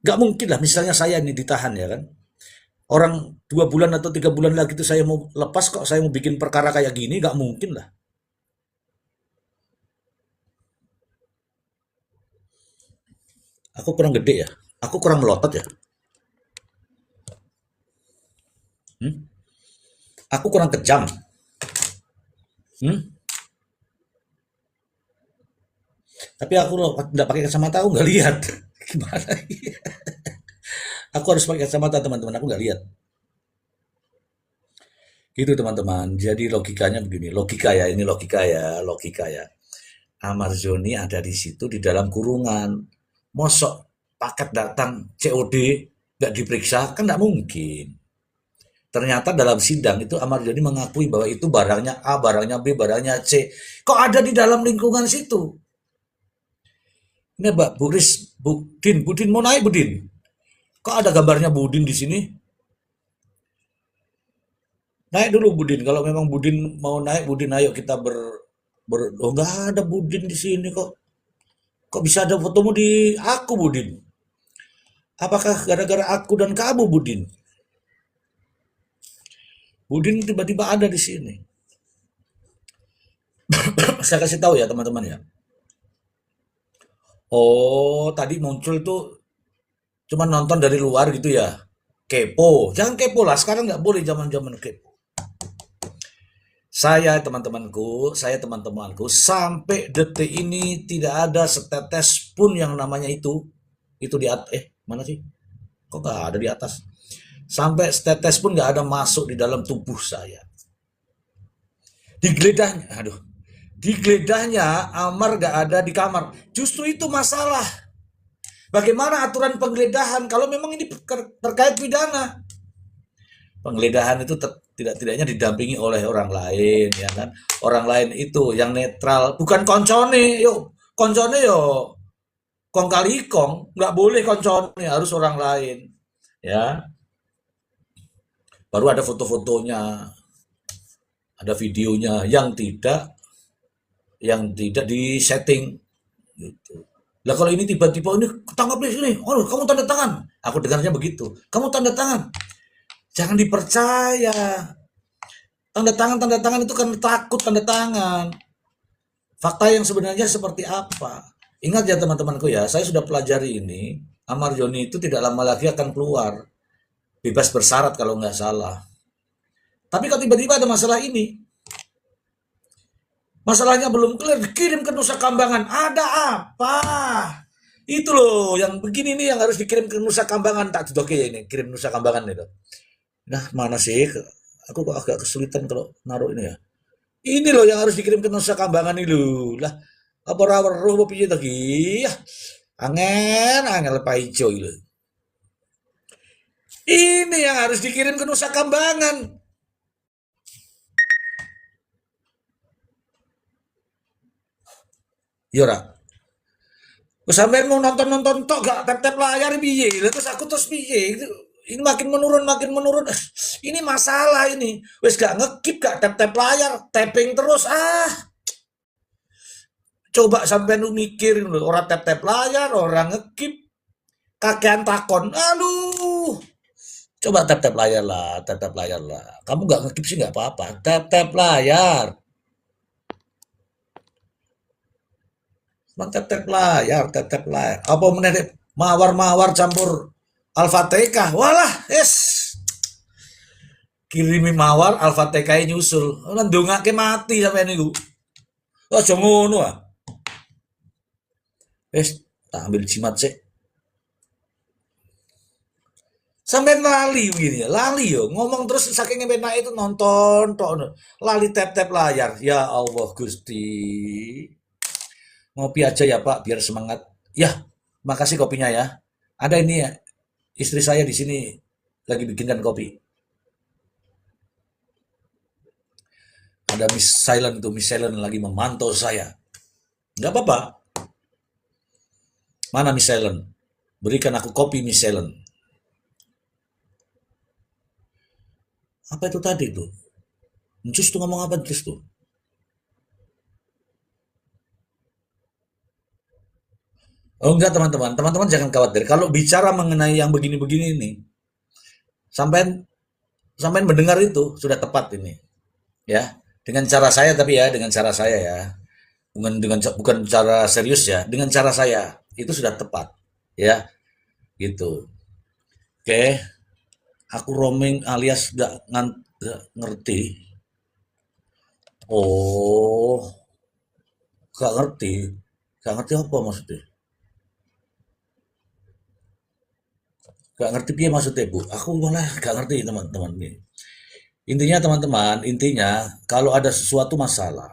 Gak mungkin lah, misalnya saya ini ditahan ya kan. Orang 2 bulan atau 3 bulan lagi itu saya mau lepas kok saya mau bikin perkara kayak gini, gak mungkin lah. Aku kurang gede ya. Aku kurang melotot ya. Hmm? Aku kurang kejam. Hmm? Tapi aku loh nggak pakai kacamata aku nggak lihat. Gimana? Aku harus pakai kacamata teman-teman, aku nggak lihat. Gitu teman-teman. Jadi logikanya begini, logika ya, ini logika ya, logika ya. Amar Zoni ada di situ di dalam kurungan. Mosok paket datang COD nggak diperiksa kan nggak mungkin. Ternyata dalam sidang itu Amar Zoni mengakui bahwa itu barangnya A, barangnya B, barangnya C. Kok ada di dalam lingkungan situ? Ini Mbak Buris, Budin mau naik Budin. Kok ada gambarnya Budin di sini? Naik dulu Budin. Kalau memang Budin mau naik, Budin ayo kita oh nggak ada Budin di sini kok. Kok bisa ada fotomu di aku Budin? Apakah gara-gara aku dan kamu Budin? Budin tiba-tiba ada di sini. Saya kasih tahu ya teman-teman ya. Oh, tadi muncul tuh cuma nonton dari luar gitu ya. Kepo. Jangan kepo lah. Sekarang nggak boleh zaman-zaman kepo. Saya teman-temanku, sampai detik ini tidak ada setetes pun yang namanya itu di atas, mana sih? Kok nggak ada di atas? Sampai setetes pun nggak ada masuk di dalam tubuh saya. Digledahnya, aduh, digledahnya Amar nggak ada di kamar. Justru itu masalah. Bagaimana aturan penggeledahan kalau memang ini terkait pidana? Penggeledahan itu tidak-tidaknya didampingi oleh orang lain, ya kan? Orang lain itu yang netral, bukan koncone, yuk koncone yo kong kali kong, nggak boleh koncone, harus orang lain, ya. Baru ada foto-fotonya, ada videonya yang tidak di setting, gitu. Lah kalau ini tiba-tiba ini tangkap di sini, oh kamu tanda tangan, aku dengarnya begitu, kamu tanda tangan, jangan dipercaya. Tanda tangan itu kan takut tanda tangan. Fakta yang sebenarnya seperti apa? Ingat ya teman-temanku ya, saya sudah pelajari ini. Amar Joni itu tidak lama lagi akan keluar. Bebas bersyarat kalau nggak salah. Tapi kalau tiba-tiba ada masalah ini, masalahnya belum clear, dikirim ke Nusa Kambangan. Ada apa? Itu loh, yang begini nih yang harus dikirim ke Nusa Kambangan. Tak oke ini, kirim Nusa Kambangan itu. Nah, mana sih? Aku kok agak kesulitan kalau naruh ini ya. Ini loh yang harus dikirim ke Nusa Kambangan ini loh. Lah, apa weruh apa piye to ki? Yah, angel Pak Ijo lho. Ini yang harus dikirim ke Nusa Kambangan. Yo ora. Wes sampean mau nonton-nonton tok gak tap-tap layar piye? Lah terus aku terus piye? Ini makin menurun, makin menurun. Ini masalah ini. Wes gak ngekip, gak tap-tap layar, tapping terus. Coba sampean lu mikir lho, orang tap-tap layar, orang ngekip, kakean takon. Aduh. Coba tap-tap layar lah, tap-tap layar lah. Kamu nggak ngekip sih nggak apa-apa. Tap-tap layar. Cuma tap-tap layar, tap-tap layar. Apa menarik mawar-mawar campur Al-Fatihah. Walah, es. Kirimi mawar Al-Fatihah nyusul. Ndongake mati sampai niku. Aja ngono ah. Wes, tak ambil jimat sih. Sampai lali begini ya, lali yo. Ngomong terus saking enak itu nonton tok. Lali tap-tap layar. Ya Allah Gusti. Ngopi aja ya Pak, biar semangat. Ya, makasih kopinya ya. Ada ini ya, istri saya di sini lagi bikinkan kopi. Ada Miss Silent lagi memantau saya. Nggak apa-apa. Mana Miss Silent? Berikan aku kopi Miss Silent. Apa itu tadi tuh? Jus tuh ngomong apa Jus tuh? Oh enggak teman-teman, teman-teman jangan khawatir. Kalau bicara mengenai yang begini-begini ini, sampai sampai mendengar itu sudah tepat ini, ya. Dengan cara saya tapi ya, dengan cara saya ya. Bukan cara serius ya, dengan cara saya itu sudah tepat, ya, gitu. Oke, aku roaming alias gak ngerti. Oh, gak ngerti, gak ngerti apa maksudnya. Gak ngerti piye maksudnya Bu. Aku malah gak ngerti teman-teman. Intinya teman-teman, intinya kalau ada sesuatu masalah,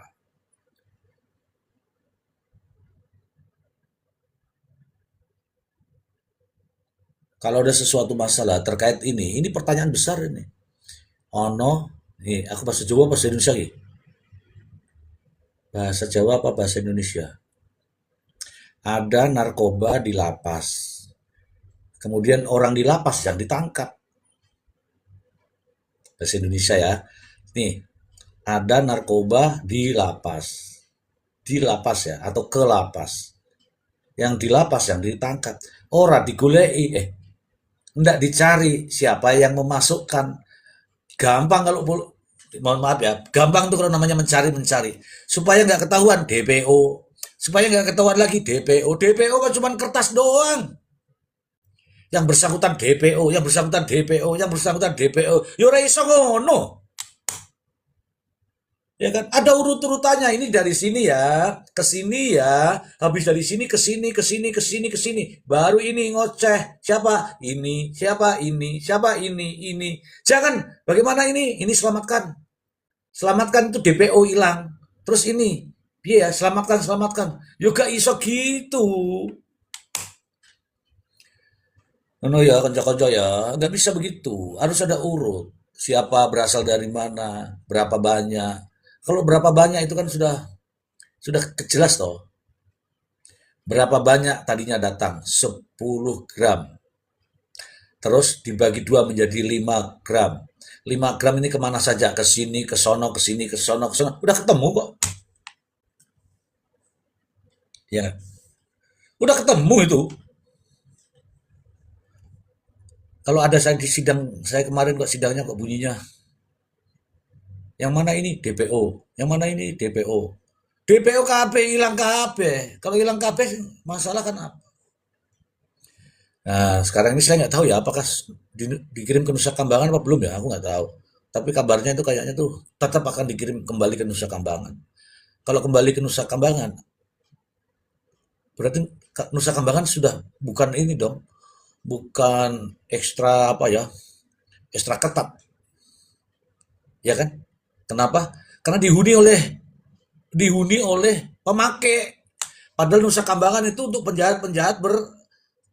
kalau ada sesuatu masalah terkait ini pertanyaan besar ini. Ono, nih aku bahasa Jawa bahasa Indonesia nih. Bahasa Jawa apa bahasa Indonesia? Ada narkoba di lapas. Kemudian orang di lapas yang ditangkap. Bahasa Indonesia ya. Nih, ada narkoba di lapas. Di lapas ya, atau ke lapas. Yang di lapas yang ditangkap. Ora digolei, enggak dicari siapa yang memasukkan. Gampang kalau mohon maaf ya, gampang tuh kalau namanya mencari-mencari. Supaya nggak ketahuan DPO. Supaya nggak ketahuan lagi DPO. DPO kan cuma kertas doang. Yang bersangkutan DPO, yang bersangkutan DPO, yang bersangkutan DPO. Ya ora iso ngono. Ya kan? Ada urut-urutannya. Ini dari sini ya, ke sini ya, habis dari sini ke sini, ke sini, ke sini, ke sini. Baru ini ngoceh. Siapa? Ini, siapa ini, siapa ini. Jangan, bagaimana ini? Ini selamatkan. Selamatkan itu DPO hilang. Terus ini, iya, selamatkan, selamatkan. Yoga iso gitu. Nono ya, kanca-kanca ya, nggak bisa begitu. Harus ada urut. Siapa berasal dari mana, berapa banyak. Kalau berapa banyak itu kan sudah jelas toh. Berapa banyak tadinya datang? 10 gram. Terus dibagi dua menjadi 5 gram. 5 gram ini kemana saja? Ke sini, ke sono, ke sini, ke sono, ke sono. Udah ketemu kok. Ya, udah ketemu itu. Kalau ada saya di sidang, saya kemarin kok sidangnya kok bunyinya. Yang mana ini DPO, yang mana ini DPO. DPO KB hilang KB. Kalau hilang KB masalah kan apa? Nah, sekarang ini saya nggak tahu ya apakah dikirim ke Nusa Kambangan apa belum ya, aku nggak tahu. Tapi kabarnya itu kayaknya tuh tetap akan dikirim kembali ke Nusa Kambangan. Kalau kembali ke Nusa Kambangan, berarti Nusa Kambangan sudah bukan ini dong, bukan ekstra apa ya, ekstra ketat, ya kan? Kenapa? Karena dihuni oleh pemakai. Padahal Nusa Kambangan itu untuk penjahat-penjahat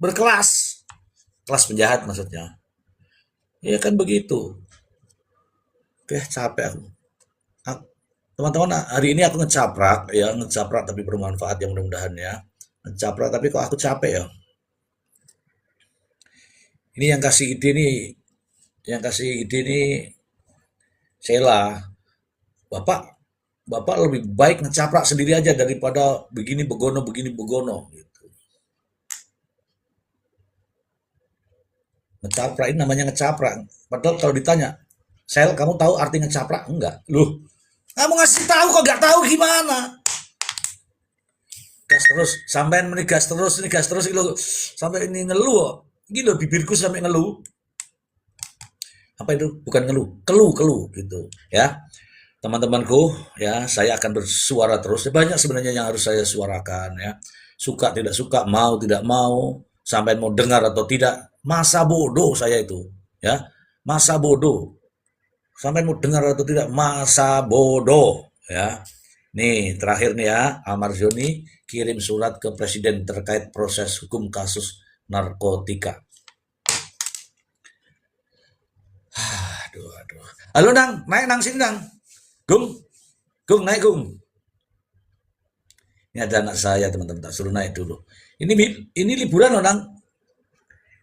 berkelas, kelas penjahat maksudnya. Ya kan begitu. Oke, capek aku. Teman-teman, hari ini aku ngecaprak ya, ngecaprak tapi bermanfaat ya mudah-mudahan ya. Ngecaprak tapi kok aku capek ya. Ini yang kasih ide nih Sheila. Bapak Bapak lebih baik ngecaprak sendiri aja daripada begini begono gitu. Ngecaprak ini namanya ngecaprak. Padahal kalau ditanya, Sel, kamu tahu arti ngecaprak? Enggak. Loh, kamu ngasih tahu kok nggak tahu gimana? Gas terus, sampai ini gas terus gitu. Sampai ini ngeluh. Gila bibirku sampai ngeluh. Apa itu? Bukan ngeluh, keluh gitu ya. Teman-temanku ya, saya akan bersuara terus. Banyak sebenarnya yang harus saya suarakan ya. Suka tidak suka, mau tidak mau, sampai mau dengar atau tidak, masa bodoh saya itu ya. Masa bodoh. Sampai mau dengar atau tidak, masa bodoh ya. Nih, terakhir nih ya, Amar Zoni kirim surat ke presiden terkait proses hukum kasus narkotika. Aduh, aduh. Halo Nang, naik Nang sini Nang. Gung, Gung naik Gung. Ini ada anak saya teman-teman, tak suruh naik dulu. Ini liburan loh Nang.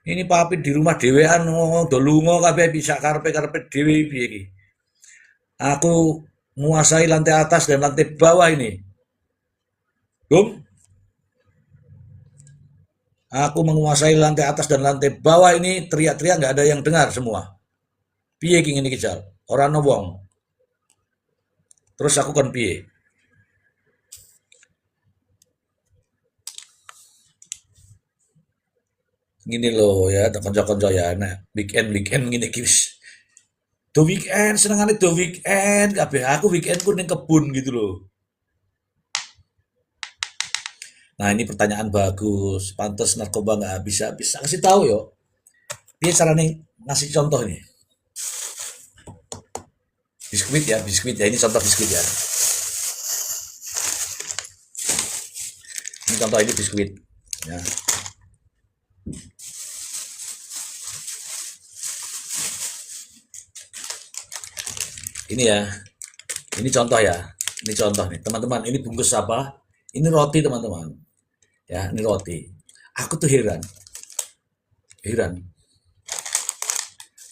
Ini papit di rumah dewean do lunga kabeh bisa karpet-karpet dhewe piye iki. Aku menguasai lantai atas dan lantai bawah ini. Gung, aku menguasai lantai atas dan lantai bawah ini teriak-teriak nggak ada yang dengar semua. Piye iki ngene iki Jal? Ora ono wong. Terus aku kan piye? Gini loh ya, konco-konco ya. Nah, weekend gini kis. Do weekend, senengane do weekend. Kabeh aku weekendku ning kebun gitu loh. Nah, ini pertanyaan bagus. Pantes narkoba nggak bisa. Bisa kasih tahu yo. Dia caranya ngasih contoh nih. Biskuit ya. Ini contoh biskuit ya. Ini contoh ini biskuit. Ya. Ini ya. Ini contoh ya. Ini contoh nih, teman-teman. Ini bungkus apa? Ini roti, teman-teman. Ya, ini roti. Aku tuh heran. Heran.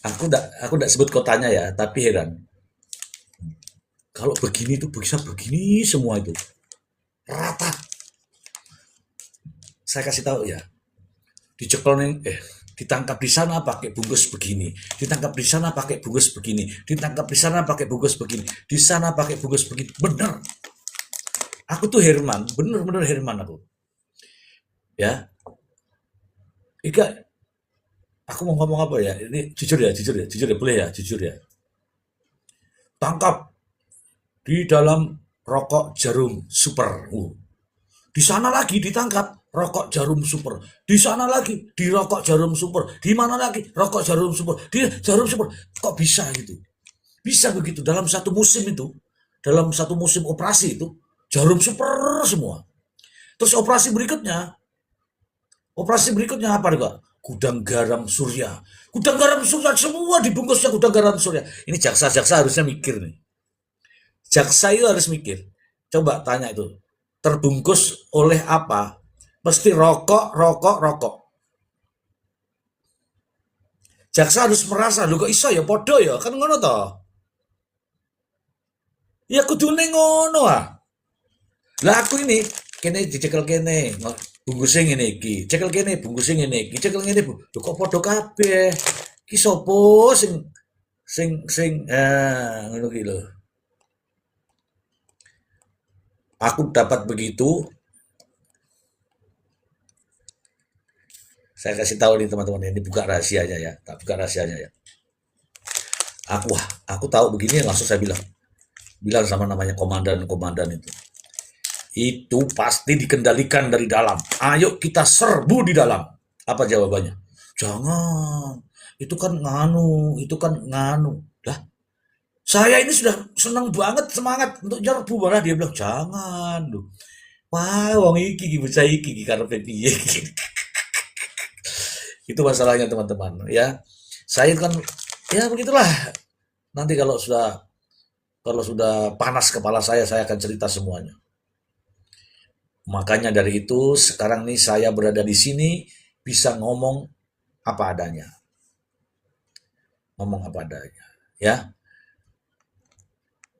Aku enggak sebut kotanya ya, tapi heran. Kalau begini tuh bisa begini semua itu. Rata. Saya kasih tahu ya. Dicekel nih, ditangkap di sana pakai bungkus begini, ditangkap di sana pakai bungkus begini, ditangkap di sana pakai bungkus begini, di sana pakai bungkus begini. Bener. Aku tuh Herman, bener-bener Herman aku. Ya, Ika, aku mau ngomong apa ya? Ini jujur ya, boleh ya, jujur ya. Tangkap di dalam rokok jarum super. Di sana lagi ditangkap rokok jarum super. Di sana lagi di rokok jarum super. Di mana lagi rokok jarum super. Di jarum super. Kok bisa gitu? Bisa begitu dalam satu musim itu. Dalam satu musim operasi itu jarum super semua. Terus operasi berikutnya apa juga? Gudang garam surya. Gudang garam surya semua dibungkusnya gudang garam surya. Ini jaksa-jaksa harusnya mikir nih. Jaksa itu harus mikir. Coba tanya itu. Terbungkus oleh apa? Mesti rokok, rokok, rokok. Jaksa harus merasa, lu kok iso ya podo ya, kan ngono toh. Ya kudune ngono ah. Lah aku ini kene dicekel kene, bungkusnya ngene iki. Cekel kene bungkusnya ngene iki. Cekel ngene lho kok podo kabeh. Ki sapa sing ngono ki lho. Aku dapat begitu, saya kasih tahu nih teman-teman, ini buka rahasianya ya, tak buka rahasianya ya. Aku tahu begini langsung saya bilang sama namanya komandan itu. Itu pasti dikendalikan dari dalam. Ayo kita serbu di dalam. Apa jawabannya? Jangan. Itu kan nganu. Lah, saya ini sudah senang banget semangat untuk nyerbu malah dia bilang jangan loh. Wah, wong iki bocah iki karepe piye. Itu masalahnya teman-teman ya. Saya kan ya begitulah. Nanti kalau sudah panas kepala saya akan cerita semuanya. Makanya dari itu sekarang nih saya berada di sini bisa ngomong apa adanya. Ngomong apa adanya ya.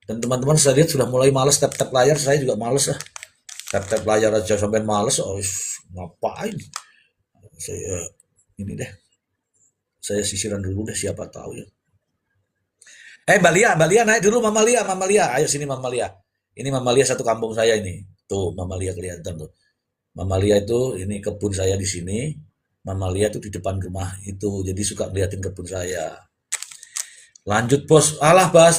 Dan teman-teman saya lihat sudah mulai males tap-tap layar, saya juga males lah. Tap-tap layar aja sampai males, oh ngapain. Saya ini deh. Saya sisiran dulu deh siapa tahu ya. Mbak Lia naik dulu Mama Lia. Ayo sini Mama Lia. Ini Mama Lia satu kampung saya ini. Tuh Mama Lia kelihatan tuh. Mama Lia itu ini kebun saya di sini. Mama Lia tuh di depan rumah itu. Jadi suka ngeliatin kebun saya. Lanjut bos. Alah bos.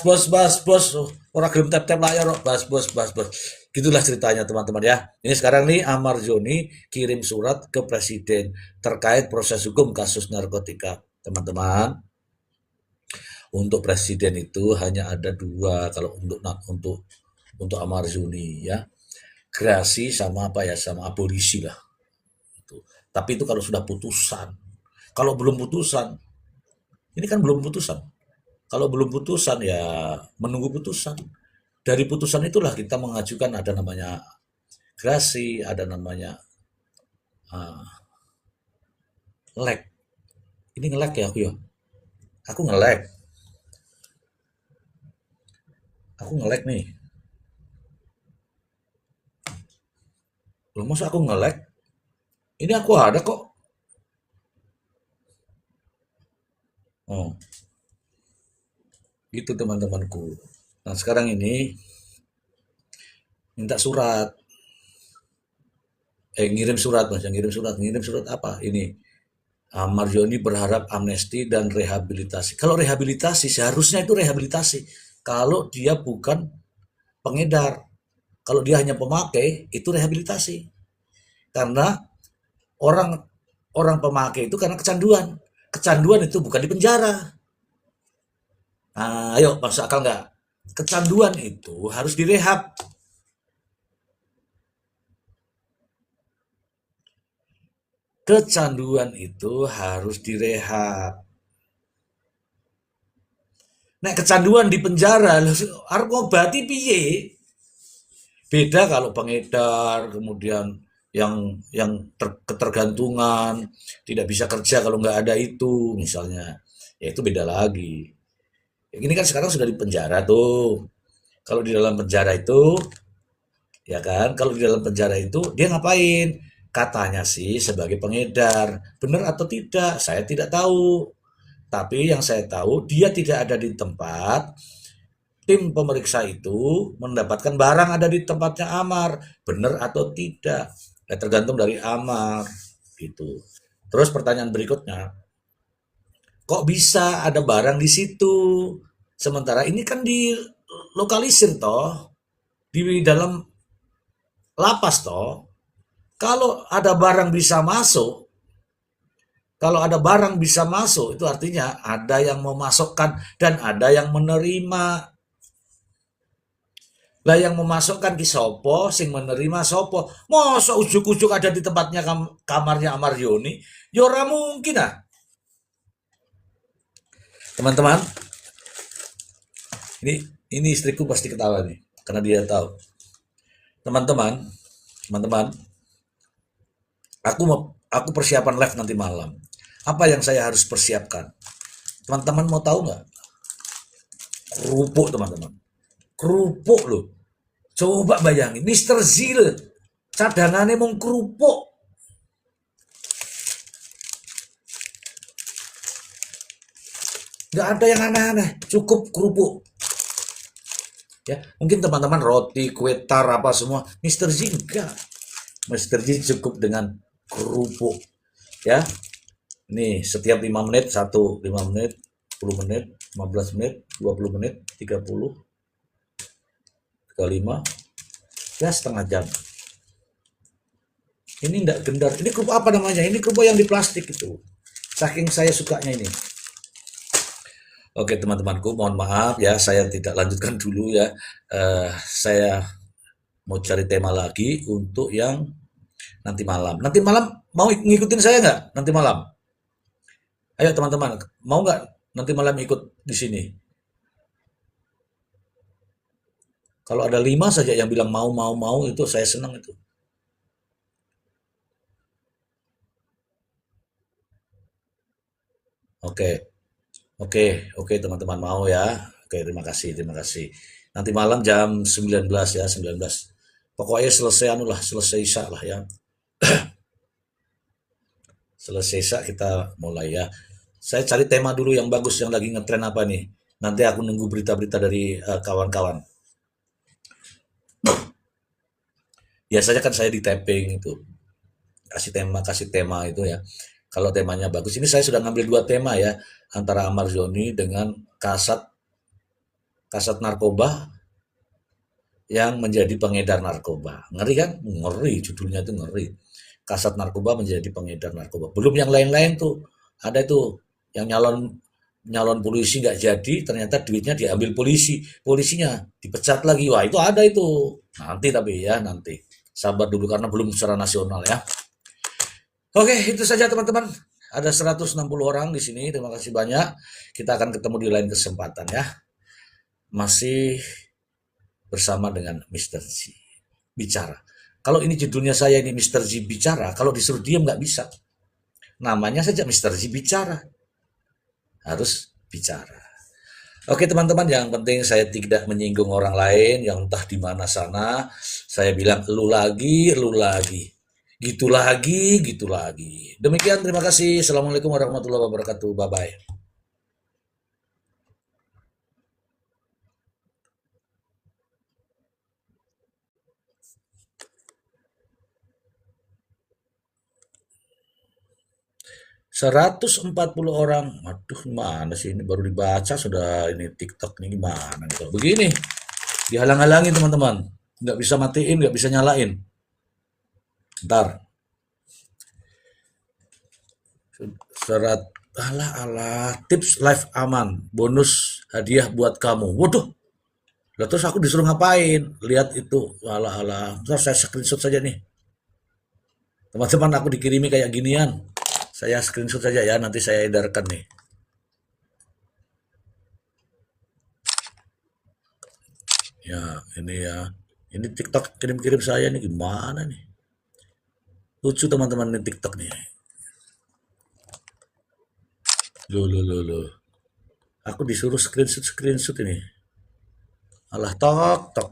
Orang gelem tap-tap layar bos. Gitulah ceritanya teman-teman ya. Ini sekarang nih Amar Joni kirim surat ke presiden terkait proses hukum kasus narkotika. Teman-teman, untuk presiden itu hanya ada dua kalau untuk Amar Joni ya. Gerasi sama apa ya, sama abolisi lah. Tapi itu kalau sudah putusan. Kalau belum putusan, ini kan belum putusan. Kalau belum putusan ya menunggu putusan. Dari putusan itulah kita mengajukan ada namanya gerasi, ada namanya lag. Ini ngelag ya aku ya. Aku ngelag. Aku ngelag nih. Loh masa aku ngelag? Ini aku ada kok. Oh, gitu teman-temanku. Nah sekarang ini minta surat. Ngirim surat apa? Ini Marjoni berharap amnesti dan rehabilitasi. Kalau rehabilitasi seharusnya itu rehabilitasi. Kalau dia bukan pengedar, kalau dia hanya pemakai itu rehabilitasi. Karena orang orang pemakai itu karena kecanduan. kecanduan itu bukan di penjara. Nah, ayo masuk akal nggak? Kecanduan itu harus direhab. Kecanduan itu harus direhab. Nek kecanduan di penjara, harus ngobati piye? Beda kalau pengedar, kemudian ketergantungan, tidak bisa kerja kalau nggak ada itu, misalnya. Ya itu beda lagi. Ini kan sekarang sudah di penjara tuh. Kalau di dalam penjara itu, ya kan, kalau di dalam penjara itu dia ngapain? Katanya sih sebagai pengedar. Benar atau tidak? Saya tidak tahu. Tapi yang saya tahu dia tidak ada di tempat, tim pemeriksa itu mendapatkan barang ada di tempatnya Amar, benar atau tidak? Ya, tergantung dari Amar gitu. Terus pertanyaan berikutnya, kok bisa ada barang di situ? Sementara ini kan di lokalisir toh, di dalam lapas toh. Kalau ada barang bisa masuk, kalau ada barang bisa masuk, itu artinya ada yang memasukkan dan ada yang menerima. Lah yang memasukkan ki sopo, sing menerima sopo. Masa ujuk-ujuk ada di tempatnya kamarnya Amar Yoni? Ya ora mungkin ah. Teman-teman, ini ini istriku pasti ketawa nih karena dia tahu. Teman-teman, teman-teman, aku persiapan live nanti malam. Apa yang saya harus persiapkan? Teman-teman mau tahu nggak? Kerupuk teman-teman. Kerupuk loh. Coba bayangin, Mister Zil cadangannya mau kerupuk. Nggak ada yang aneh-aneh, cukup kerupuk. Ya, mungkin teman-teman roti, kue tar apa semua, Mister Z enggak. Mister Z cukup dengan kerupuk. Ya, nih setiap 5 menit satu, 5 menit, 10 menit, 15 menit, 20 menit, 30, 35, ya setengah jam. Ini enggak gendar. Ini kerupuk apa namanya? Ini kerupuk yang di plastik itu. Saking saya sukanya ini. Oke teman-temanku, mohon maaf ya, saya tidak lanjutkan dulu ya. Saya mau cari tema lagi untuk yang nanti malam. Nanti malam mau ngikutin saya nggak? Nanti malam. Ayo teman-teman, mau nggak nanti malam ikut di sini? Kalau ada 5 saja yang bilang mau itu saya senang itu. Oke, oke, oke teman-teman mau ya. Oke, terima kasih, terima kasih. Nanti malam jam 19 ya, 19. Pokoknya selesai anu lah, selesai isya lah ya. Selesai isya kita mulai ya. Saya cari tema dulu yang bagus yang lagi ngetren apa nih. Nanti aku nunggu berita-berita dari kawan-kawan. Biasanya kan saya di tapping itu kasih tema itu ya. Kalau temanya bagus, ini saya sudah ngambil 2 tema ya antara Amar Zoni dengan kasat kasat narkoba yang menjadi pengedar narkoba. Ngeri kan? Ngeri, judulnya itu ngeri. Kasat narkoba menjadi pengedar narkoba. Belum yang lain-lain tuh. Ada tuh yang nyalon nyalon polisi nggak jadi, ternyata duitnya diambil polisi. Polisinya dipecat lagi. Wah, itu ada itu. Nanti tapi ya, nanti. Sabar dulu karena belum secara nasional ya. Oke, itu saja teman-teman. Ada 160 orang di sini. Terima kasih banyak. Kita akan ketemu di lain kesempatan ya. Masih bersama dengan Mr. Z bicara. Kalau ini judulnya saya ini Mr. Z bicara, kalau disuruh diam nggak bisa. Namanya saja Mr. Z bicara. Harus bicara. Oke teman-teman, yang penting saya tidak menyinggung orang lain yang entah di mana sana. Saya bilang lu lagi, lu lagi. Gitu lagi, gitu lagi. Demikian, terima kasih. Assalamualaikum warahmatullahi wabarakatuh. Bye-bye. 140 orang. Aduh, gimana sih ini baru dibaca sudah ini TikTok ini gimana nih kalau begini? Dihalang-halangi teman-teman. Nggak bisa matiin, nggak bisa nyalain. Ntar. Alah alah, tips live aman, bonus hadiah buat kamu. Waduh, lah terus aku disuruh ngapain? Lihat itu, alah alah. Terus saya screenshot saja nih. Teman-teman aku dikirimi kayak ginian. Saya screenshot saja ya, nanti saya edarkan nih. Ya, ini ya. Ini TikTok kirim-kirim saya nih gimana nih? Lucu teman-teman nih TikTok nih. Loh, loh, loh, loh. Aku disuruh screenshot ini. Alah tok tok.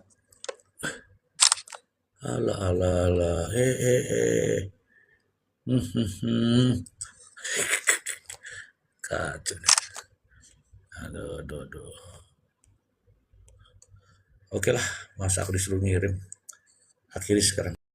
Alah alah alah. Hmm, hmm, hmm. Kacau nih. Aduh, aduh, aduh. Oke lah, masa aku disuruh ngirim. Akhiri sekarang.